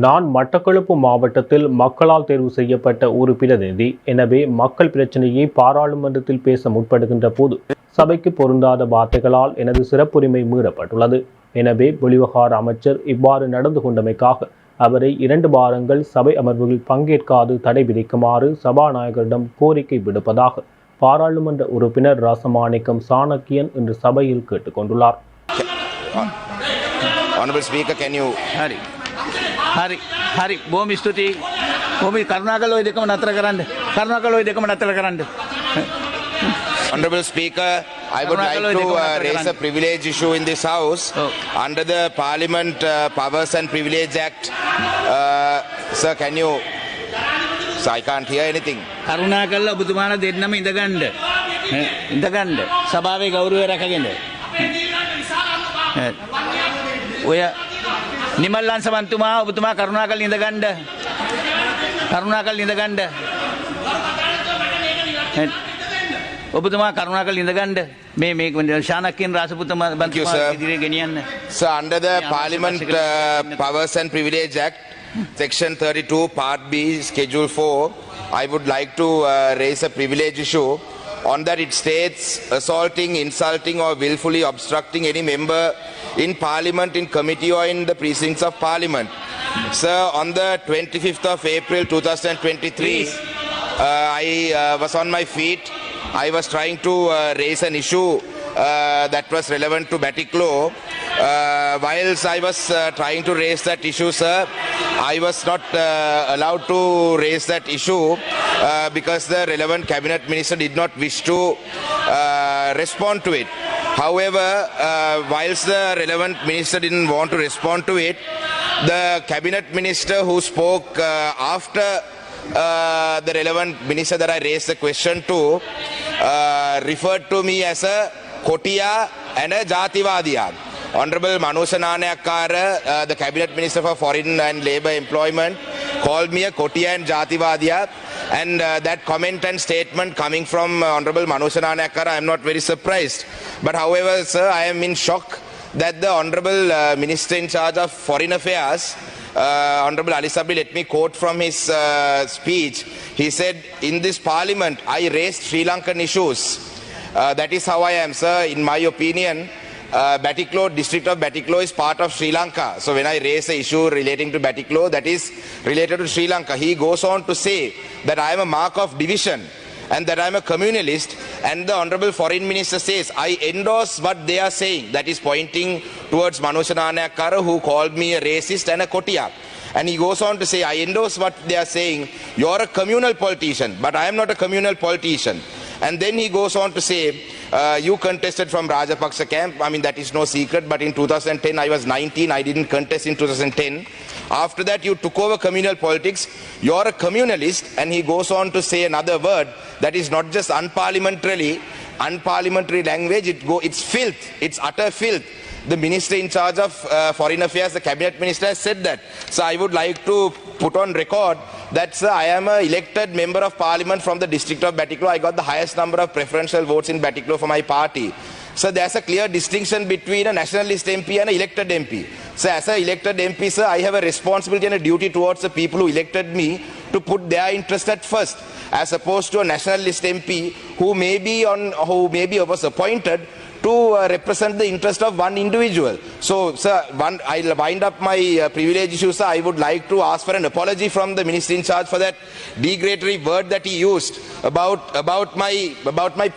நான் மட்டக்களப்பு மாவட்டத்தில் மக்களால் தேர்வு செய்யப்பட்ட ஒரு பிரதிநிதி. எனவே மக்கள் பிரச்சனையை பாராளுமன்றத்தில் பேச முற்படுகின்ற போது சபைக்கு பொருந்தாத வார்த்தைகளால் எனது சிறப்புரிமை மீறப்பட்டுள்ளது. எனவே வெளிவகார அமைச்சர் இவ்வாறு நடந்து கொண்டமைக்காக அவரை 2 வாரங்கள் சபை அமர்வுகளில் பங்கேற்காது தடை விதிக்குமாறு சபாநாயகரிடம் கோரிக்கை விடுப்பதாக பாராளுமன்ற உறுப்பினர் ராசமாணிக்கம் சாணக்கியன் இன்று சபையில் கேட்டுக்கொண்டுள்ளார். හරි බොහොම ස්තුතියි. බොහොම කරුණාකරලා ওই දෙකම නතර කරන්න. Honorable Speaker, I would like to raise a privilege issue in this House. Under the Parliament Powers and Privilege Act. Sir, can you... So I can't hear anything. කරුණාකරලා ඔබතුමාලා දෙන්නම ඉඳගන්න. සභාවේ ගෞරවය රැකගෙන. ඔය නිමල්ලන් සමන්තුමා ඔබතුමා කරුණාකරලා ඉඳගන්න. ඔබතුමා කරුණාකරලා ඉඳගන්න. මේ ශානක්‍යන් රාසපුත්ත බන්තුමා ඉදිරියේ ගෙනියන්න. So under the Parliament Powers and Privilege Act, Section 32, Part B, Schedule 4, I would like to raise a privilege issue. On that it states assaulting, insulting or willfully obstructing any member in Parliament, in committee or in the precincts of Parliament. Sir, on the 25th of April 2023, I was on my feet. I was trying to raise an issue that was relevant to Batiklo. Whilst I was trying to raise that issue, sir, I was not allowed to raise that issue because the relevant cabinet minister did not wish to respond to it. However, whilst the relevant minister didn't want to respond to it, the cabinet minister who spoke after the relevant minister that I raised the question to referred to me as a Kotiya and a Jativadiya. Honorable Manusha Nanayakkara, the cabinet minister for foreign and labour employment, called me a Kotiya and Jativadiya, and that comment and statement coming from Honorable Manusha Nanayakkara, I am not very surprised. But however, sir, I am in shock that the Honorable Minister in charge of Foreign Affairs, Honorable Ali Sabri, let me quote from his speech. He said, in this parliament, I raised Sri Lankan issues. That is how I am, sir. In my opinion, Batiklo, district of Batiklo is part of Sri Lanka. So when I raise an issue relating to Batiklo, that is related to Sri Lanka. He goes on to say that I am a mark of division and that I am a communalist. And the Honorable Foreign Minister says, I endorse what they are saying. That is pointing towards Manusha Nanayakkara, who called me a racist and a Kotiya. And he goes on to say, I endorse what they are saying. You are a communal politician, but I am not a communal politician. And then he goes on to say, you contested from Rajapaksa camp. I mean, that is no secret, but in 2010 I was 19. I didn't contest in 2010. After that, you took over communal politics. You are a communalist. And he goes on to say another word that is not just unparliamentary language. It's filth. It's utter filth. The minister in charge of foreign affairs, the cabinet minister, has said that. So I would like to put on record that, sir, I am an elected member of parliament from the district of Batiklo. I got the highest number of preferential votes in Batiklo for my party. So there's a clear distinction between a nationalist MP and an elected MP. So as an elected MP, sir, I have a responsibility and a duty towards the people who elected me to put their interest at first, as opposed to a nationalist MP who maybe was appointed to represent the interest of one individual. So, sir, I'll wind up my privilege issue, sir. I would like to ask for an apology from the minister in charge for that degradatory word that he used about my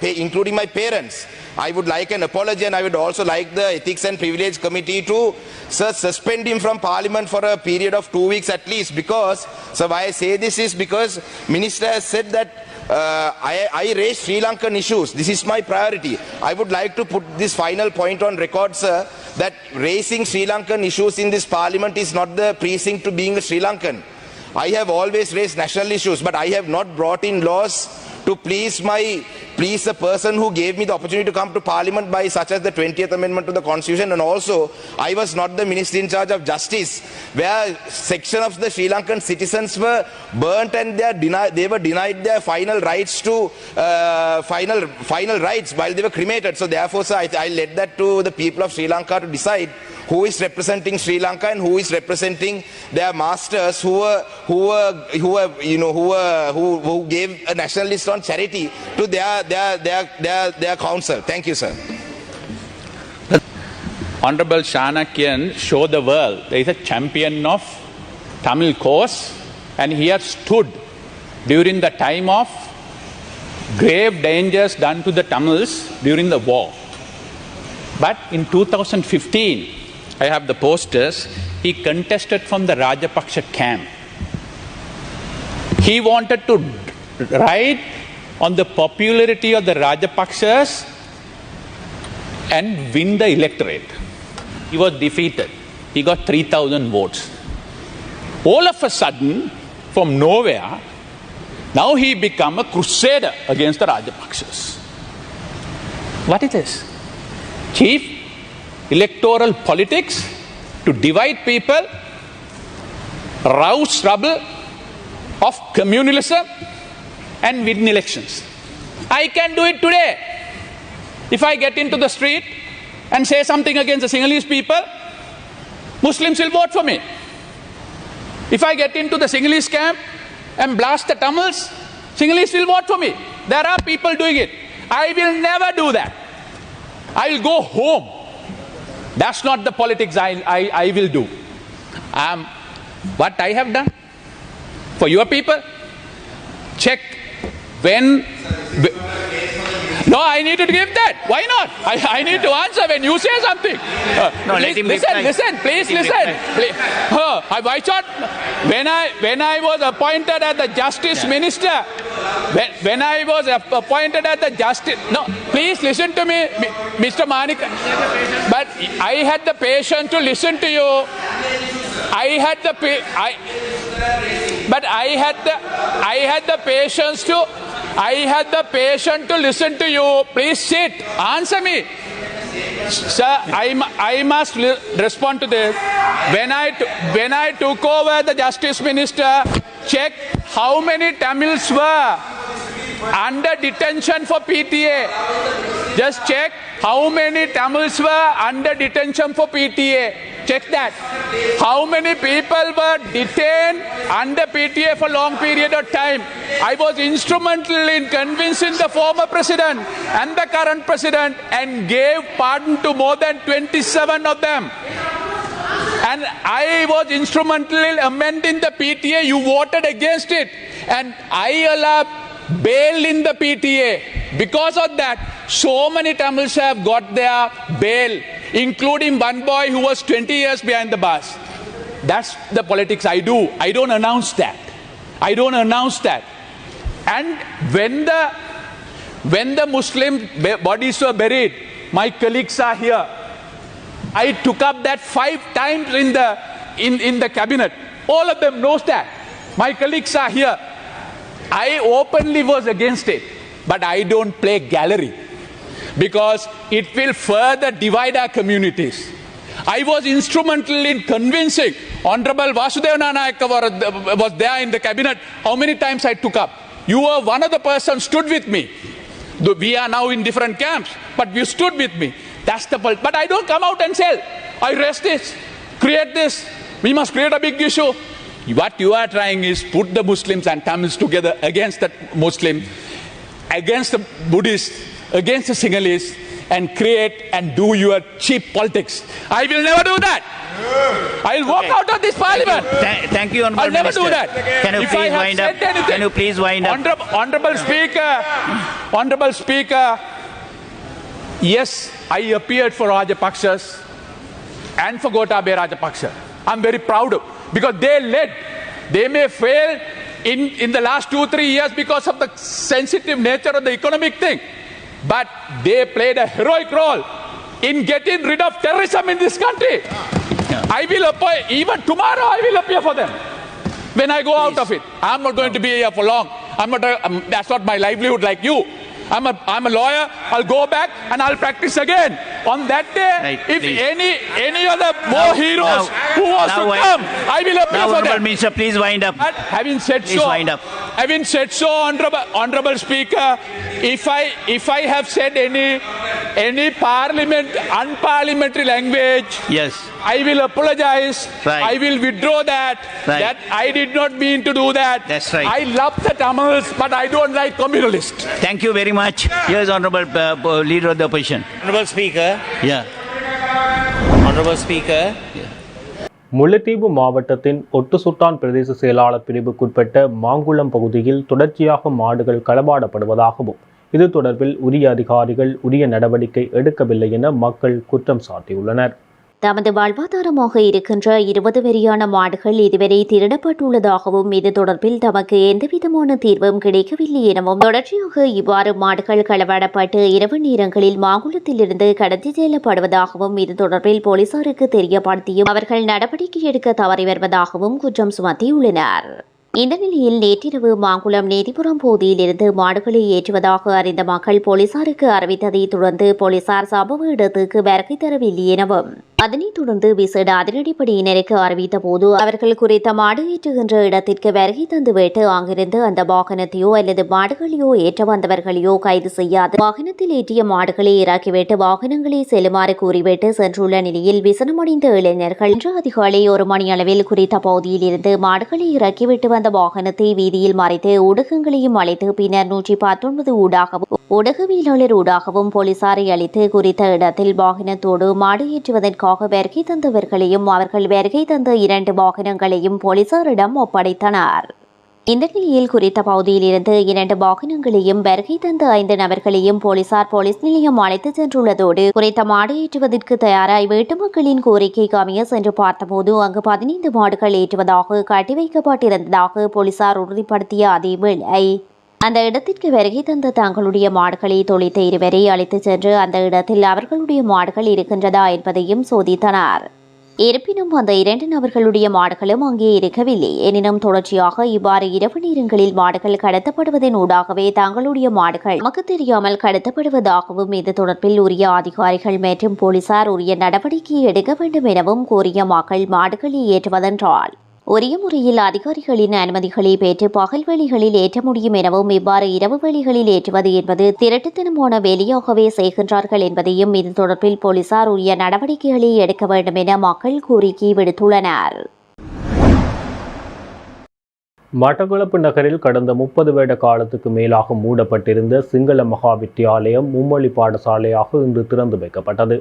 including my parents. I would like an apology, and I would also like the Ethics and Privilege Committee to, sir, suspend him from Parliament for a period of 2 weeks at least. Because, sir, why I say this is because Minister has said that I raise Sri Lankan issues. This is my priority. I would like to put this final point on record, sir, that raising Sri Lankan issues in this Parliament is not the precinct to being a Sri Lankan. I have always raised national issues, but I have not brought in laws to please the person who gave me the opportunity to come to Parliament by such as the 20th Amendment to the Constitution. And also, I was not the minister in charge of justice, where section of the Sri Lankan citizens were burnt and they were denied their final rights to final rights while they were cremated. So therefore, sir, I led that to the people of Sri Lanka to decide who is representing Sri Lanka and who is representing their masters who gave a national list on charity to their council. Thank you, sir. Honorable Chanakyan showed the world there is a champion of Tamil cause, and he has stood during the time of grave dangers done to the Tamils during the war. But in 2015, I have the posters, he contested from the Rajapaksa camp. He wanted to ride on the popularity of the Rajapaksas and win the electorate. He was defeated. He got 3,000 votes. All of a sudden, from nowhere, now he become a crusader against the Rajapaksas. What is this? Chief electoral politics to divide people, rouse trouble of communalism and win elections. I can do it today. If I get into the street and say something against the Sinhalese people, Muslims will vote for me. If I get into the Sinhalese camp and blast the Tamils, Sinhalese will vote for me. There are people doing it. I will never do that. I will go home. That's not the politics I will do. What I have done for your people, check when... No, I need to give that. Why not? I need to answer when you say something. Listen, please listen. Why not? When I was appointed as the Justice Minister, when I was appointed as the Justice... No, please listen to me, Mr. Manik. But I had the patience to listen to you. I had the patience to listen to you. Please sit. Answer me. Sir, I must respond to this. When I took over the Justice Minister, check how many Tamils were under detention for PTA. Just check how many Tamils were under detention for PTA. Check that. How many people were detained under PTA for long period of time? I was instrumental in convincing the former president and the current president and gave pardon to more than 27 of them. And I was instrumental in amending the PTA. You voted against it. And I allowed bail in the PTA. Because of that, so many Tamils have got their bail, including one boy who was 20 years behind the bars. That's the politics I do. I don't announce that. I don't announce that. And when the Muslim bodies were buried, my colleagues are here. I took up that 5 times in the cabinet. All of them knows that. My colleagues are here. I openly was against it, but I don't play gallery because it will further divide our communities. I was instrumental in convincing Honorable Vasudeva Nanayaka was there in the cabinet. How many times I took up? You were one of the persons stood with me. We are now in different camps, but you stood with me. That's the point. But I don't come out and say, I rest this, create this. We must create a big issue. What you are trying is put the Muslims and Tamils together against the Muslims, against the Buddhists, against the Sinhalese, and create and do your cheap politics. I will never do that. I'll walk out of this parliament. Thank you, Honorable I'll never Minister. do that. Can you please wind up? Can you please wind up? Honorable Speaker, yes, I appeared for Rajapaksas and for Gotabaya Rajapaksa. I'm very proud of, because they led. They may fail in the last 2-3 years because of the sensitive nature of the economic thing, but they played a heroic role in getting rid of terrorism in this country. I will appear, even tomorrow I will appear for them when I go out of it. I'm not going to be here for long. That's not my livelihood like you. I'm a lawyer. I'll go back and I'll practice again. On that day, if any other more heroes who wants to come, I will appear for them. Minister, please wind up. But having said so, Honorable Speaker, if I have said any any unparliamentary language, Yes. I will apologize. Right. I will withdraw that. Right. That I did not mean to do that. That's right. I love the Tamils, but I don't like communalists. Thank you very much. Here's Honorable Leader of the Opposition. Honorable Speaker, Yeah. Honorable Speaker, Mullaitivu மாவட்டத்தின் ஒட்டுசுட்டான் பிரதேச செயலாளர் பிரிவுக்குட்பட்ட மாங்குளம் பகுதியில் தொடர்ச்சியாக மாடுகள் களவாடப்படுவதாகவும் இது தொடர்பில் உரிய அதிகாரிகள் உரிய நடவடிக்கை எடுக்கவில்லை என மக்கள் குற்றம் சாட்டியுள்ளனர். தமது வாழ்வாதாரமாக இருக்கின்ற 20 வரியான மாடுகள் இதுவரை திருடப்பட்டுள்ளதாகவும் இது தொடர்பில் தமக்கு எந்தவிதமான தீர்வும் கிடைக்கவில்லை எனவும் தொடர்ச்சியாக இவ்வாறு மாடுகள் களவாடப்பட்டு இரவு நேரங்களில் மாங்குளத்திலிருந்து கடத்தி செல்லப்படுவதாகவும் இது தொடர்பில் போலீசாருக்கு தெரியப்படுத்தியும் அவர்கள் நடவடிக்கை எடுக்க தவறி வருவதாகவும் குற்றம் சுமத்தியுள்ளனர். இந்த நிலையில் நேற்றிரவு மாங்குளம் நீதிபுரம் பகுதியிலிருந்து மாடுகளை ஏற்றுவதாக அறிந்த மக்கள் போலீசாருக்கு அறிவித்ததை தொடர்ந்து போலீசார் சம்பவ இடத்துக்கு வருகை தரவில்லை எனவும் அதனைத் தொடர்ந்து விசேட அதிரடிப்படையினருக்கு அறிவித்த போது அவர்கள் குறித்த மாடு ஏற்றுகின்ற இடத்திற்கு வருகை தந்துவிட்டு அங்கிருந்து அந்த வாகனத்தையோ அல்லது மாடுகளையோ ஏற்ற வந்தவர்களையோ கைது செய்யாது வாகனத்தில் ஏற்றிய மாடுகளை இறக்கிவிட்டு வாகனங்களை செல்லுமாறு கூறிவிட்டு சென்றுள்ள நிலையில் விசனமடைந்த இளைஞர்கள் இன்று அதிகாலை 1 மணி அளவில் குறித்த பகுதியில் இருந்து மாடுகளை இறக்கிவிட்டு வந்த வாகனத்தை வீதியில் மறைத்து ஊடகங்களையும் அழைத்து பின்னர் 119 ஊடாகவும் ஊடகவியலாளர் ஊடாகவும் போலீசாரை அளித்து குறித்த இடத்தில் வாகனத்தோடு மாடு ஏற்றுவதற்காக வருகை தந்தவர்களையும் அவர்கள் வருகை தந்த 2 வாகனங்களையும் போலீசாரிடம் ஒப்படைத்தனர். இந்த நிலையில் குறித்த பகுதியில் இருந்து 2 வாகனங்களையும் வருகை தந்த 5 நபர்களையும் போலீசார் போலீஸ் நிலையம் அழைத்து சென்றுள்ளதோடு குறித்த மாடு ஏற்றுவதற்கு தயாராய் வீட்டு மக்களின் கோரிக்கைக்கு அமைய சென்று பார்த்தபோது அங்கு 15 மாடுகள் ஏற்றுவதாக கட்டி வைக்கப்பட்டிருந்ததாக போலீசார் உறுதிப்படுத்திய அதேவேளை அந்த இடத்திற்கு வருகை தந்த தங்களுடைய மாடுகளை தொலைத்த 2 பேரை அழைத்துச் சென்று அந்த இடத்தில் அவர்களுடைய மாடுகள் இருக்கின்றதா என்பதையும் சோதித்தனர். இருப்பினும் அந்த 2 நபர்களுடைய மாடுகளும் அங்கே இருக்கவில்லை. எனினும் தொடர்ச்சியாக இவ்வாறு இரவு நேரங்களில் மாடுகள் கடத்தப்படுவதன் ஊடாகவே தங்களுடைய மாடுகள் நமக்கு தெரியாமல் கடத்தப்படுவதாகவும் இது தொடர்பில் உரிய அதிகாரிகள் மற்றும் போலீசார் உரிய நடவடிக்கை எடுக்க வேண்டும் எனவும் கோரிய மக்கள் மாடுகளை ஏற்றுவதென்றால் உரிய முறையில் அதிகாரிகளின் அனுமதிகளை பெற்று பகல் வேளைகளில் ஏற்ற முடியும் எனவும் இவ்வாறு இரவு வேளைகளில் ஏற்றுவது என்பது திருட்டுத்தனமான வேலையாகவே செய்கின்றார்கள் என்பதையும் இது தொடர்பில் போலீசார் உரிய நடவடிக்கைகளை எடுக்க வேண்டும் என மக்கள் கோரிக்கை விடுத்துள்ளனர். மட்டக்களப்பு நகரில் கடந்த 30 வருட காலத்துக்கு மேலாக மூடப்பட்டிருந்த சிங்கள மகா வித்தியாலயம் மும்மொழி பாடசாலையாக இன்று திறந்து வைக்கப்பட்டது.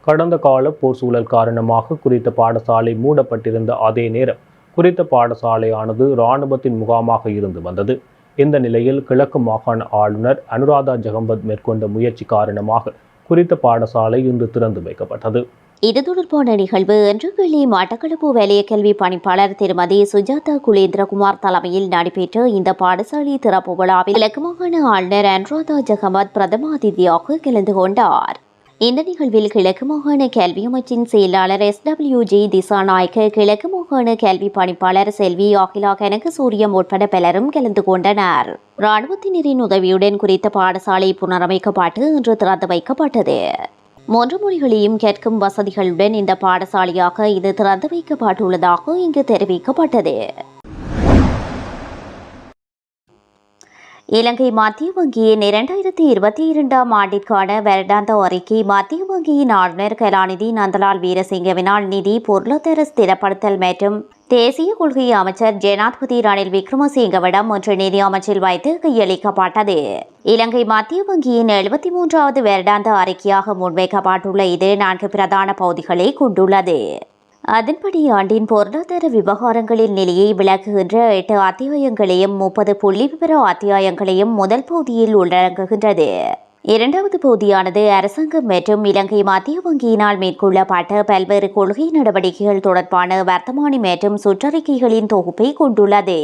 கடந்த கால போர் சூழல் காரணமாக குறித்த பாடசாலை மூடப்பட்டிருந்த அதே நேரம் குறித்த பாடசாலையானது இராணுவத்தின் முகாமாக இருந்து வந்தது. இந்த நிலையில் கிழக்கு மாகாண ஆளுநர் அனுராதா ஜெகம்பத் மேற்கொண்ட முயற்சி காரணமாக குறித்த பாடசாலை இன்று திறந்து வைக்கப்பட்டது. இது தொடர்பான நிகழ்வு இன்று கிளி மட்டக்களப்பு வலய கல்வி பணிப்பாளர் திருமதி சுஜாதா குலேந்திரகுமார் தலைமையில் நடைபெற்ற இந்த பாடசாலை திறப்பு விழாவில் கிழக்கு மாகாண ஆளுநர் அனுராதா ஜெகம்பத் பிரதம அதிதியாக கலந்து கொண்டார். இந்த நிகழ்வில் கிழக்கு மாகாண கல்வி அமைச்சின் செயலாளர் SWG திசாநாயக்க, கிழக்கு மாகாண கல்வி பணிப்பாளர் செல்வி அகிலா கனகசூரியம் உட்பட பலரும் கலந்து கொண்டனர். இராணுவத்தினரின் உதவியுடன் குறித்த பாடசாலை புனரமைக்கப்பட்டு இன்று திறந்து வைக்கப்பட்டது. 3 மொழிகளையும் கேட்கும் வசதிகளுடன் இந்த பாடசாலையாக இது திறந்து வைக்கப்பட்டுள்ளதாக இங்கு தெரிவிக்கப்பட்டது. இலங்கை மத்திய வங்கியின் 2022ஆம் ஆண்டிற்கான வருடாந்த அறிக்கை மத்திய வங்கியின் ஆளுநர் கலாநிதி நந்தலால் வீரசிங்கவினால் நிதி பொருளாதார ஸ்திரப்படுத்தல் மற்றும் தேசிய கொள்கை அமைச்சர் ஜனாதிபதி ரணில் விக்ரமசிங்கவிடம் இன்று நிதி அமைச்சில் வைத்து கையளிக்கப்பட்டது. இலங்கை மத்திய வங்கியின் 73வது வருடாந்த அறிக்கையாக முன்வைக்கப்பட்டுள்ள இது 4 பிரதான பகுதிகளை கொண்டுள்ளது. அதன்படி ஆண்டின் பொருளாதார விவகாரங்களின் நிலையை விளக்குகின்ற 8 அத்தியாயங்களையும் 30 புள்ளிவிவர அத்தியாயங்களையும் முதல் பகுதியில் உள்ளடங்குகின்றது. 2வது பகுதியானது அரசாங்கம் மற்றும் இலங்கை மத்திய வங்கியினால் மேற்கொள்ளப்பட்ட பல்வேறு கொள்கை நடவடிக்கைகள் தொடர்பான வர்த்தமானி மற்றும் சுற்றறிக்கைகளின் தொகுப்பை கொண்டுள்ளது.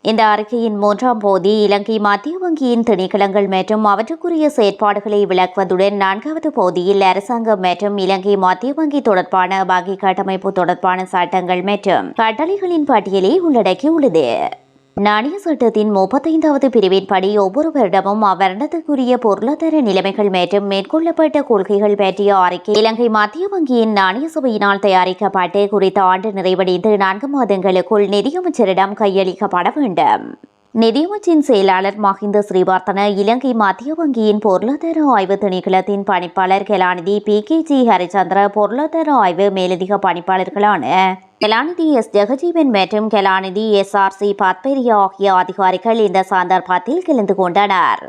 இந்த அறிக்கையின் 3ஆம் பகுதி இலங்கை மத்திய வங்கியின் திணைக்களங்கள் மற்றும் அவற்றுக்குரிய செயற்பாடுகளை விளக்குவதுடன் 4வது பகுதியில் அரசாங்கம் மற்றும் இலங்கை மத்திய வங்கி தொடர்பான வங்கி கட்டமைப்பு தொடர்பான சட்டங்கள் மற்றும் கட்டளைகளின் பட்டியலை உள்ளடக்கியுள்ளது. நாணய சட்டத்தின் 35வது பிரிவின்படி ஒவ்வொரு வருடமும் அவ்வருடத்துக்குரிய பொருளாதார நிலைமைகள் மற்றும் மேற்கொள்ளப்பட்ட கொள்கைகள் பற்றிய அறிக்கை இலங்கை மத்திய வங்கியின் நாணய சபையினால் தயாரிக்கப்பட்டு குறித்த ஆண்டு நிறைவடைந்து 4 மாதங்களுக்குள் நிதியமைச்சரிடம் கையளிக்கப்பட வேண்டும். நிதியமைச்சின் செயலாளர் மஹிந்த ஸ்ரீவர்தன, இலங்கை மத்திய வங்கியின் பொருளாதார ஆய்வு திணைக்களத்தின் பணிப்பாளர் கலாநிதி PKG ஹரிச்சந்திர, பொருளாதார ஆய்வு மேலதிக பணிப்பாளர்களான கலாநிதி S ஜெகஜீவன் மற்றும் கலாநிதி SRC பத்பெரியா ஆகிய அதிகாரிகள் இந்த சந்தர்ப்பத்தில் கலந்து கொண்டனர்.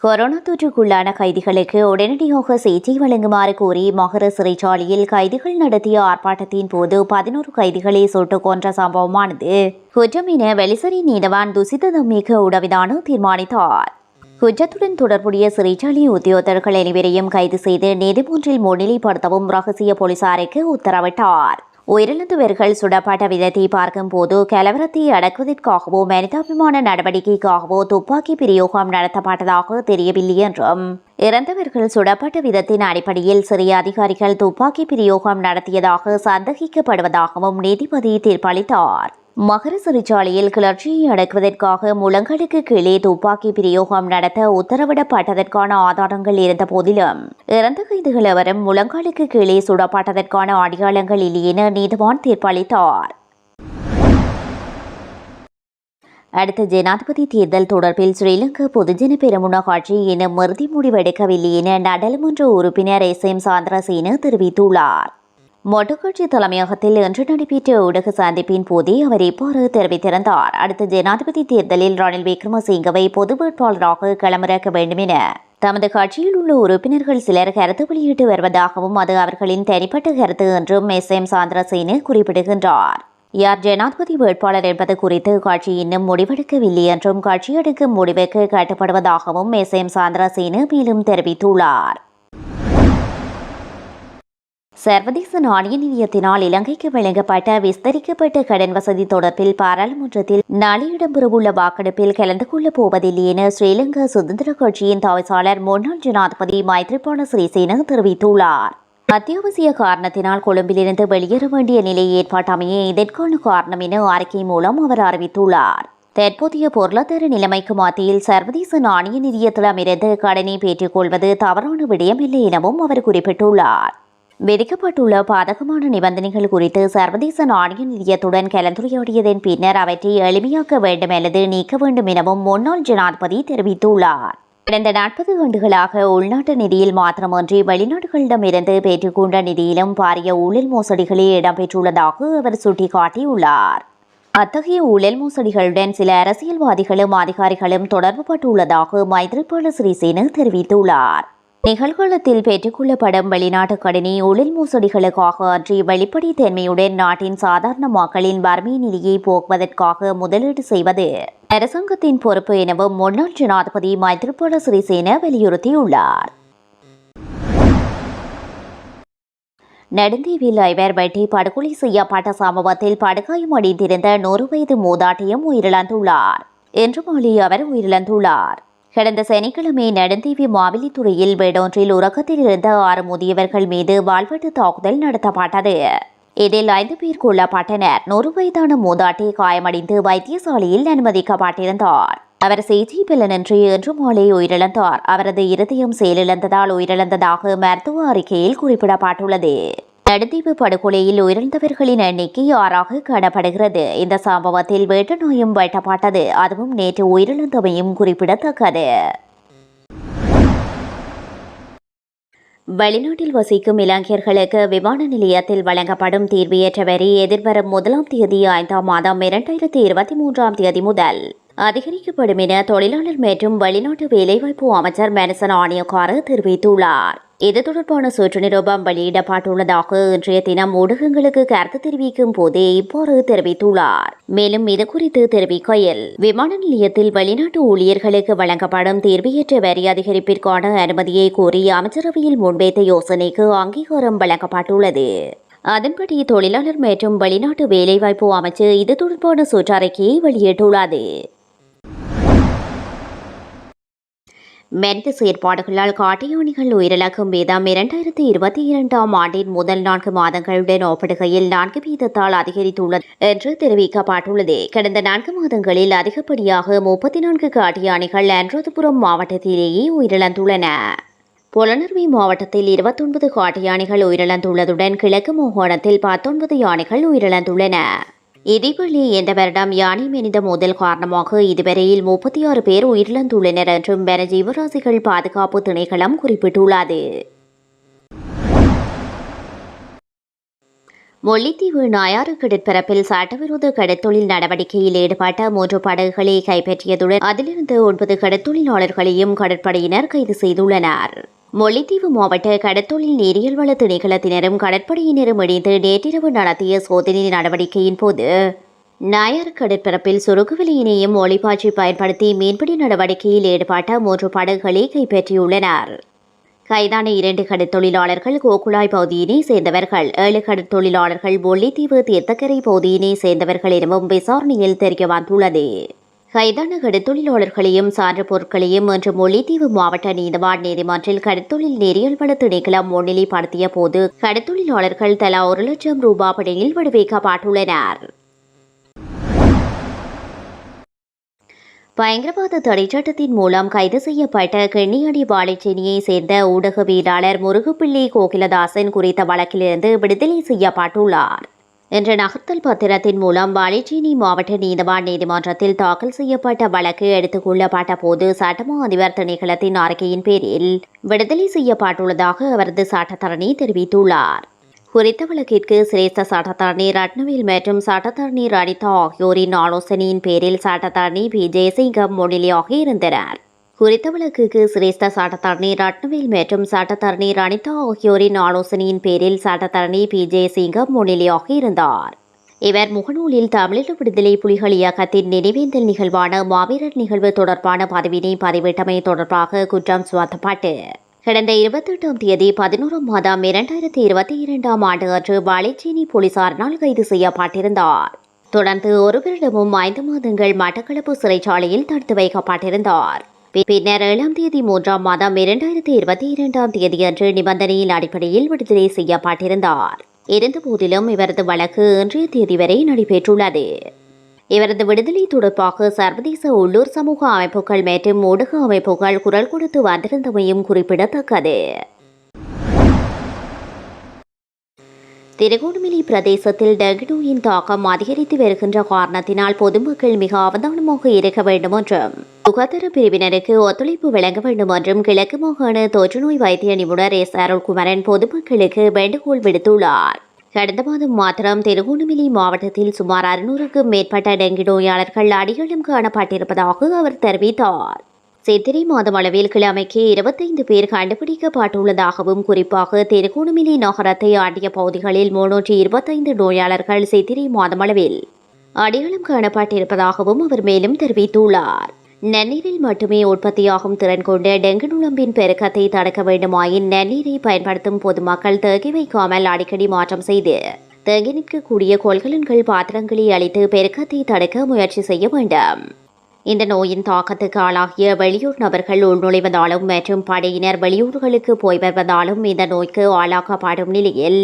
கொரோனா தொற்றுக்குள்ளான கைதிகளுக்கு உடனடியாக சிகிச்சை வழங்குமாறு கோரி மகர சிறைச்சாலையில் கைதிகள் நடத்திய ஆர்ப்பாட்டத்தின் போது 11 கைதிகளை சுட்டுக் கொன்ற சம்பவமானது குற்றம் என வெளிசரி நீதவான் துசித தம்மிக்கு உடவிதான தீர்மானித்தார். குற்றத்துடன் தொடர்புடைய சிறைச்சாலை உத்தியோகத்தர்கள் அனைவரையும் கைது செய்து நீதிமன்றில் முன்னிலைப்படுத்தவும் ரகசிய போலீசாருக்கு உத்தரவிட்டார். உயிரிழந்தவர்கள் சுடப்பட்ட விதத்தை பார்க்கும் போது கலவரத்தை அடக்குவதற்காகவோ மனிதாபிமான நடவடிக்கைக்காகவோ துப்பாக்கி பிரயோகம் நடத்தப்பட்டதாக தெரியவில்லை என்றும், இறந்தவர்கள் சுடப்பட்ட விதத்தின் அடிப்படையில் சிறிய அதிகாரிகள் துப்பாக்கி பிரயோகம் நடத்தியதாக சந்தேகிக்கப்படுவதாகவும் நீதிபதி தீர்ப்பளித்தார். மகர சிறைச்சாலையில் கிளர்ச்சியை அடக்குவதற்காக முழங்களுக்கு கீழே துப்பாக்கி பிரயோகம் நடத்த உத்தரவிடப்பட்டதற்கான ஆதாரங்கள் இருந்த போதிலும் இறந்த கைதிகள் எவரும் முழங்காலுக்கு கீழே சுடப்பட்டதற்கான அடையாளங்கள் இல்லை என நீதிவான் தீர்ப்பளித்தார். அடுத்த ஜனாதிபதி தேர்தல் தொடர்பில் ஸ்ரீலங்கா பொதுஜன பெரமுன கட்சி இன்னும் இறுதி முடிவெடுக்கவில்லை என நாடாளுமன்ற உறுப்பினர் SM சந்திரசேன தெரிவித்துள்ளார். மொட்டுக்கட்சி தலைமையகத்தில் இன்று நடைபெற்ற ஊடக சந்திப்பின் போதே அவர் இவ்வாறு தெரிவித்திருந்தார். அடுத்த ஜனாதிபதி தேர்தலில் ரணில் விக்ரமசிங்கவை பொது வேட்பாளராக களமிறக்க வேண்டும் என தமது கட்சியில் உள்ள உறுப்பினர்கள் சிலர் கருத்து வெளியிட்டு வருவதாகவும், அது அவர்களின் தனிப்பட்ட கருத்து என்றும் SM சந்திரசேன குறிப்பிடுகின்றார். யார் ஜனாதிபதி வேட்பாளர் என்பது குறித்து கட்சி இன்னும் முடிவெடுக்கவில்லை என்றும், கட்சி எடுக்கும் முடிவுக்கு கட்டுப்படுவதாகவும் SM சந்திரசேன மேலும் தெரிவித்துள்ளார். சர்வதேச நாணய நிதியத்தினால் இலங்கைக்கு வழங்கப்பட்ட விஸ்தரிக்கப்பட்ட கடன் வசதி தொடர்பில் பாராளுமன்றத்தில் நாளை இடம்பெறவுள்ள வாக்கெடுப்பில் கலந்து கொள்ளப் போவதில்லை என ஸ்ரீலங்கா சுதந்திர கட்சியின் தவிசாளர் முன்னாள் ஜனாதிபதி மைத்ரிபால சிறிசேன தெரிவித்துள்ளார். அத்தியாவசிய காரணத்தினால் கொழும்பிலிருந்து வெளியேற வேண்டிய நிலை ஏற்பட்டமையே இதற்கான காரணம் என அறிக்கை மூலம் அவர் அறிவித்துள்ளார். தற்போதைய பொருளாதார நிலைமைக்கு மத்தியில் சர்வதேச நாணய நிதியத்திடமிருந்து கடனை பெற்றுக் கொள்வது தவறான விடயமில்லை எனவும் அவர் குறிப்பிட்டுள்ளார். விதிக்கப்பட்டுள்ள பாதகமான நிபந்தனைகள் குறித்து சர்வதேச நாணய நிதியத்துடன் கலந்துரையாடியதன் பின்னர் அவற்றை எளிமையாக்க வேண்டும் அல்லது நீக்க வேண்டும் எனவும் முன்னாள் ஜனாதிபதி தெரிவித்துள்ளார். கடந்த 40 ஆண்டுகளாக உள்நாட்டு நிதியில் மாத்திரமன்றி வெளிநாடுகளிடமிருந்து பெற்றுக்கொண்ட நிதியிலும் பாரிய ஊழல் மோசடிகளே இடம்பெற்றுள்ளதாக அவர் சுட்டிக்காட்டியுள்ளார். அத்தகைய ஊழல் மோசடிகளுடன் சில அரசியல்வாதிகளும் அதிகாரிகளும் தொடர்பு பட்டுள்ளதாக மைத்ரிபால சிறிசேன தெரிவித்துள்ளார். நிகழ்காலத்தில் பெற்றுக்கொள்ளப்படும் வெளிநாட்டு கடனை ஊழல் மோசடிகளுக்காக அன்றி வெளிப்படைத்தன்மையுடன் நாட்டின் சாதாரண மக்களின் வறுமை நிலையை போக்குவதற்காக முதலீடு செய்வது அரசாங்கத்தின் பொறுப்பு எனவும் முன்னாள் ஜனாதிபதி மைத்ரிபால சிறிசேன வலியுறுத்தியுள்ளார். நெடுந்தீவில் ஐவர் வெட்டி படுகொலை செய்யப்பட்ட சம்பவத்தில் படுகாயமடைந்திருந்த 100 வயது மூதாட்டியும் உயிரிழந்துள்ளார். இன்று மாலை அவர் உயிரிழந்துள்ளார். கடந்த சனிக்கிழமை நெடுந்தீவு மாவிலித்துறையில் வீடொன்றில் உறக்கத்தில் இருந்த 6 முதியவர்கள் மீது வாள்வெட்டு தாக்குதல் நடத்தப்பட்டது. இதில் 5 பேர் கொல்லப்பட்டனர். 100 வயதான மூதாட்டி காயமடைந்து வைத்தியசாலையில் அனுமதிக்கப்பட்டிருந்தார். அவர் சிகிச்சை பலனின்றி இன்று மாலை உயிரிழந்தார். அவரது இருதயம் செயலிழந்ததால் உயிரிழந்ததாக மருத்துவ அறிக்கையில் குறிப்பிடப்பட்டுள்ளது. நெடுந்தீவு படுகொலையில் உயிரிழந்தவர்களின் எண்ணிக்கை 6ஆக காணப்படுகிறது. இந்த சம்பவத்தில் வேட்டு நாயும் வெட்டப்பட்டது. அதுவும் நேற்று உயிரிழந்தமையும் குறிப்பிடத்தக்கது. வெளிநாட்டில் வசிக்கும் இலங்கையர்களுக்கு விமான நிலையத்தில் வழங்கப்படும் தீர்வையற்ற வரி எதிர்வரும் 1ஆம் தேதி 5ஆம் மாதம் 2023ஆம் தேதி முதல் அதிகரிக்கப்படும் என தொழிலாளர் மற்றும் வெளிநாட்டு வேலைவாய்ப்பு அமைச்சர் மனசன் ஆணையக்கார தெரிவித்துள்ளார். இது தொடர்பான சுற்று நிரூபம் வெளியிடப்பட்டுள்ளதாக இன்றைய தினம் ஊடகங்களுக்கு கருத்து தெரிவிக்கும் போதே இவ்வாறு தெரிவித்துள்ளார். மேலும் இதுகுறித்து தெரிவிக்கையில், விமான நிலையத்தில் வெளிநாட்டு ஊழியர்களுக்கு வழங்கப்படும் தீர்வையற்ற வரி அதிகரிப்பிற்கான அனுமதியை கோரி அமைச்சரவையில் முன்வைத்த யோசனைக்கு அங்கீகாரம் வழங்கப்பட்டுள்ளது. அதன்படி தொழிலாளர் மற்றும் வெளிநாட்டு வேலைவாய்ப்பு அமைச்சு இது தொடர்பான சுற்றறிக்கையை வெளியிட்டுள்ளது. மனித செயற்பாடுகளால் காட்டு யானைகள் உயிரிழக்கும் வீதம் 2022ஆம் ஆண்டின் முதல் 4 மாதங்களுடன் ஒப்பிடுகையில் 4 வீதத்தால் அதிகரித்துள்ளது என்று தெரிவிக்கப்பட்டுள்ளது. கடந்த 4 மாதங்களில் அதிகப்படியாக 34 காட்டு யானைகள் அனுராதபுரம் மாவட்டத்திலேயே உயிரிழந்துள்ளன. புலனறுவை மாவட்டத்தில் 29 காட்டு யானைகள் உயிரிழந்துள்ளதுடன் கிழக்கு மாகாணத்தில் 19 யானைகள் உயிரிழந்துள்ளன. இதேவேளை இந்த வருடம் யானை மனித மோதல் காரணமாக இதுவரையில் 36 பேர் உயிரிழந்துள்ளனர் என்றும் வனஜீவராசிகள் பாதுகாப்பு திணைக்களம் குறிப்பிட்டுள்ளது. முல்லைத்தீவு நாயாறு கடற்பரப்பில் சட்டவிரோத கடற்தொழில் நடவடிக்கையில் ஈடுபட்ட 3 படகுகளை கைப்பற்றியதுடன் அதிலிருந்து 9 கடற்தொழிலாளர்களையும் கடற்படையினர் கைது செய்துள்ளனர். முல்லைத்தீவு மாவட்ட கடற்தொழில் நீரியல் வள திணைக்களத்தினரும் கடற்படையினரும் இணைந்து நேற்றிரவு நடத்திய சோதனை நடவடிக்கையின் போது நாயாறு கடற்பரப்பில் சுருக்குவலையினையும் ஒளிபாய்ச்சி பயன்படுத்தி மீன்பிடி நடவடிக்கையில் ஈடுபட்ட 3 படகுகளை கைப்பற்றியுள்ளனர். கைதான 2 கடற்தொழிலாளர்கள் கோகுழாய் பகுதியினை சேர்ந்தவர்கள். 7 கடற்தொழிலாளர்கள் முல்லைத்தீவு தீர்த்தக்கரை பகுதியினை சேர்ந்தவர்கள் எனவும் விசாரணையில் தெரிய வந்துள்ளது. கைதான கடற்தொழிலாளர்களையும் சான்று பொருட்களையும் இன்று முல்லைத்தீவு மாவட்ட நீதவான் நீதிமன்றில் கடற்தொழில் நெறியல் வள திணைக்களம் முன்னிலைப்படுத்திய போது கடற்தொழிலாளர்கள் தலா 1 லட்சம் ரூபாய் பிணையில் விடுவிக்கப்பட்டுள்ளனர். பயங்கரவாத தடைச் சட்டத்தின் மூலம் கைது செய்யப்பட்ட கிண்ணியடி வாழைச்சேனியை சேர்ந்த ஊடகவியலாளர் முருகுப்பிள்ளை கோகிலதாசன் குறித்த வழக்கிலிருந்து விடுதலை செய்யப்பட்டுள்ளார். என்ற நகர்த்தல் பத்திரத்தின் மூலம் வாழைச்சேனி மாவட்ட நீதவான் நீதிமன்றத்தில் தாக்கல் செய்யப்பட்ட வழக்கு எடுத்துக் கொள்ளப்பட்ட போது சட்டமா அதிபர் திணைக்களத்தின் அறிக்கையின் பேரில் விடுதலை செய்யப்பட்டுள்ளதாக அவரது சட்டத்தரணி தெரிவித்துள்ளார். குறித்த வழக்கிற்கு சிரேஷ்ட சட்டத்தரணி ரத்னவேல் மற்றும் சட்டத்தரணி அனிதா ஆகியோரின் ஆலோசனையின் பேரில் சட்டத்தரணி பி ஜெயசிங்கம் முன்னிலையாக இருந்தனர். குறித்த வழக்குக்கு சிரேஷ்ட சட்டத்தரணி ரத்னவேல் மற்றும் சட்டத்தரணி அனிதா ஆகியோரின் ஆலோசனையின் பேரில் சட்டத்தரணி பி ஜெயசிங்கம் முன்னிலையாக இருந்தார். இவர் முகநூலில் தமிழீழ விடுதலை புலிகள் இயக்கத்தின் நினைவேந்தல் நிகழ்வான மாவீரர் நிகழ்வு தொடர்பான பதிவினை பதிவிட்டமை தொடர்பாக குற்றம் சுமத்தப்பட்டு கடந்த 28ஆம் தேதி 11ஆம் மாதம் 2022ஆம் ஆண்டு அன்று வாழைச்சேனி போலீசாரினால் கைது செய்யப்பட்டிருந்தார். தொடர்ந்து 1 வருடமும் 5 மாதங்கள் மட்டக்களப்பு சிறைச்சாலையில் தடுத்து வைக்கப்பட்டிருந்தார். பின்னர் 7ஆம் தேதி 3ஆம் மாதம் 2022ஆம் தேதியன்று நிபந்தனையின் அடிப்படையில் விடுதலை செய்யப்பட்டிருந்தார். இருந்தபோதிலும் இவரது வழக்கு இன்றைய தேதி வரை நடைபெற்றுள்ளது. இவரது விடுதலை தொடர்பாக சர்வதேச உள்ளூர் சமூக அமைப்புகள் மற்றும் ஊடக அமைப்புகள் குரல் கொடுத்து வந்திருந்தமையும் குறிப்பிடத்தக்கது. திருகோணமலை பிரதேசத்தில் டெங்கு நோயின் தாக்கம் அதிகரித்து வருகின்ற காரணத்தினால் பொதுமக்கள் மிக அவதானமாக இருக்க வேண்டும் என்றும் சுகாதார பிரிவினருக்கு ஒத்துழைப்பு வழங்க வேண்டும் என்றும் கிழக்கு மாகாண தொற்றுநோய் வைத்திய நிபுணர் எஸ் அருள்குமரன் பொதுமக்களுக்கு வேண்டுகோள் விடுத்துள்ளார். கடந்த மாதம் மாத்திரம் திருகோணமலை மாவட்டத்தில் சுமார் 600க்கும் மேற்பட்ட டெங்கு நோயாளர்கள் அடையாளம் காணப்பட்டிருப்பதாக அவர் தெரிவித்தார். சித்திரை மாதம் அளவில் கிழமைக்கு 25 பேர் கண்டுபிடிக்கப்பட்டுள்ளதாகவும் குறிப்பாக திருகோணமலை நகரத்தை ஆண்டிய பகுதிகளில் 325 நோயாளர்கள் சித்திரை மாதம் அளவில் அடையாளம் காணப்பட்டிருப்பதாகவும் அவர் மேலும் தெரிவித்துள்ளார். நன்னீரில் மட்டுமே உற்பத்தியாகும் திறன் கொண்ட டெங்கு நுளம்பின் பெருக்கத்தை தடுக்க வேண்டுமாயின் நன்னீரை பயன்படுத்தும் பொதுமக்கள் தேக்கி வைக்காமல் அடிக்கடி மாற்றம் செய்து தேங்கி நிற்கக்கூடிய கொள்கலன்கள் பாத்திரங்களை அளித்து பெருக்கத்தை தடுக்க முயற்சி செய்ய வேண்டும். இந்த நோயின் தாக்கத்துக்கு ஆளாகிய வெளியூர் நபர்கள் உள்நுழைவதாலும் மற்றும் படையினர் வெளியூர்களுக்கு போய் வருவதாலும் இந்த நோய்க்கு ஆளாக்கப்படும் நிலையில்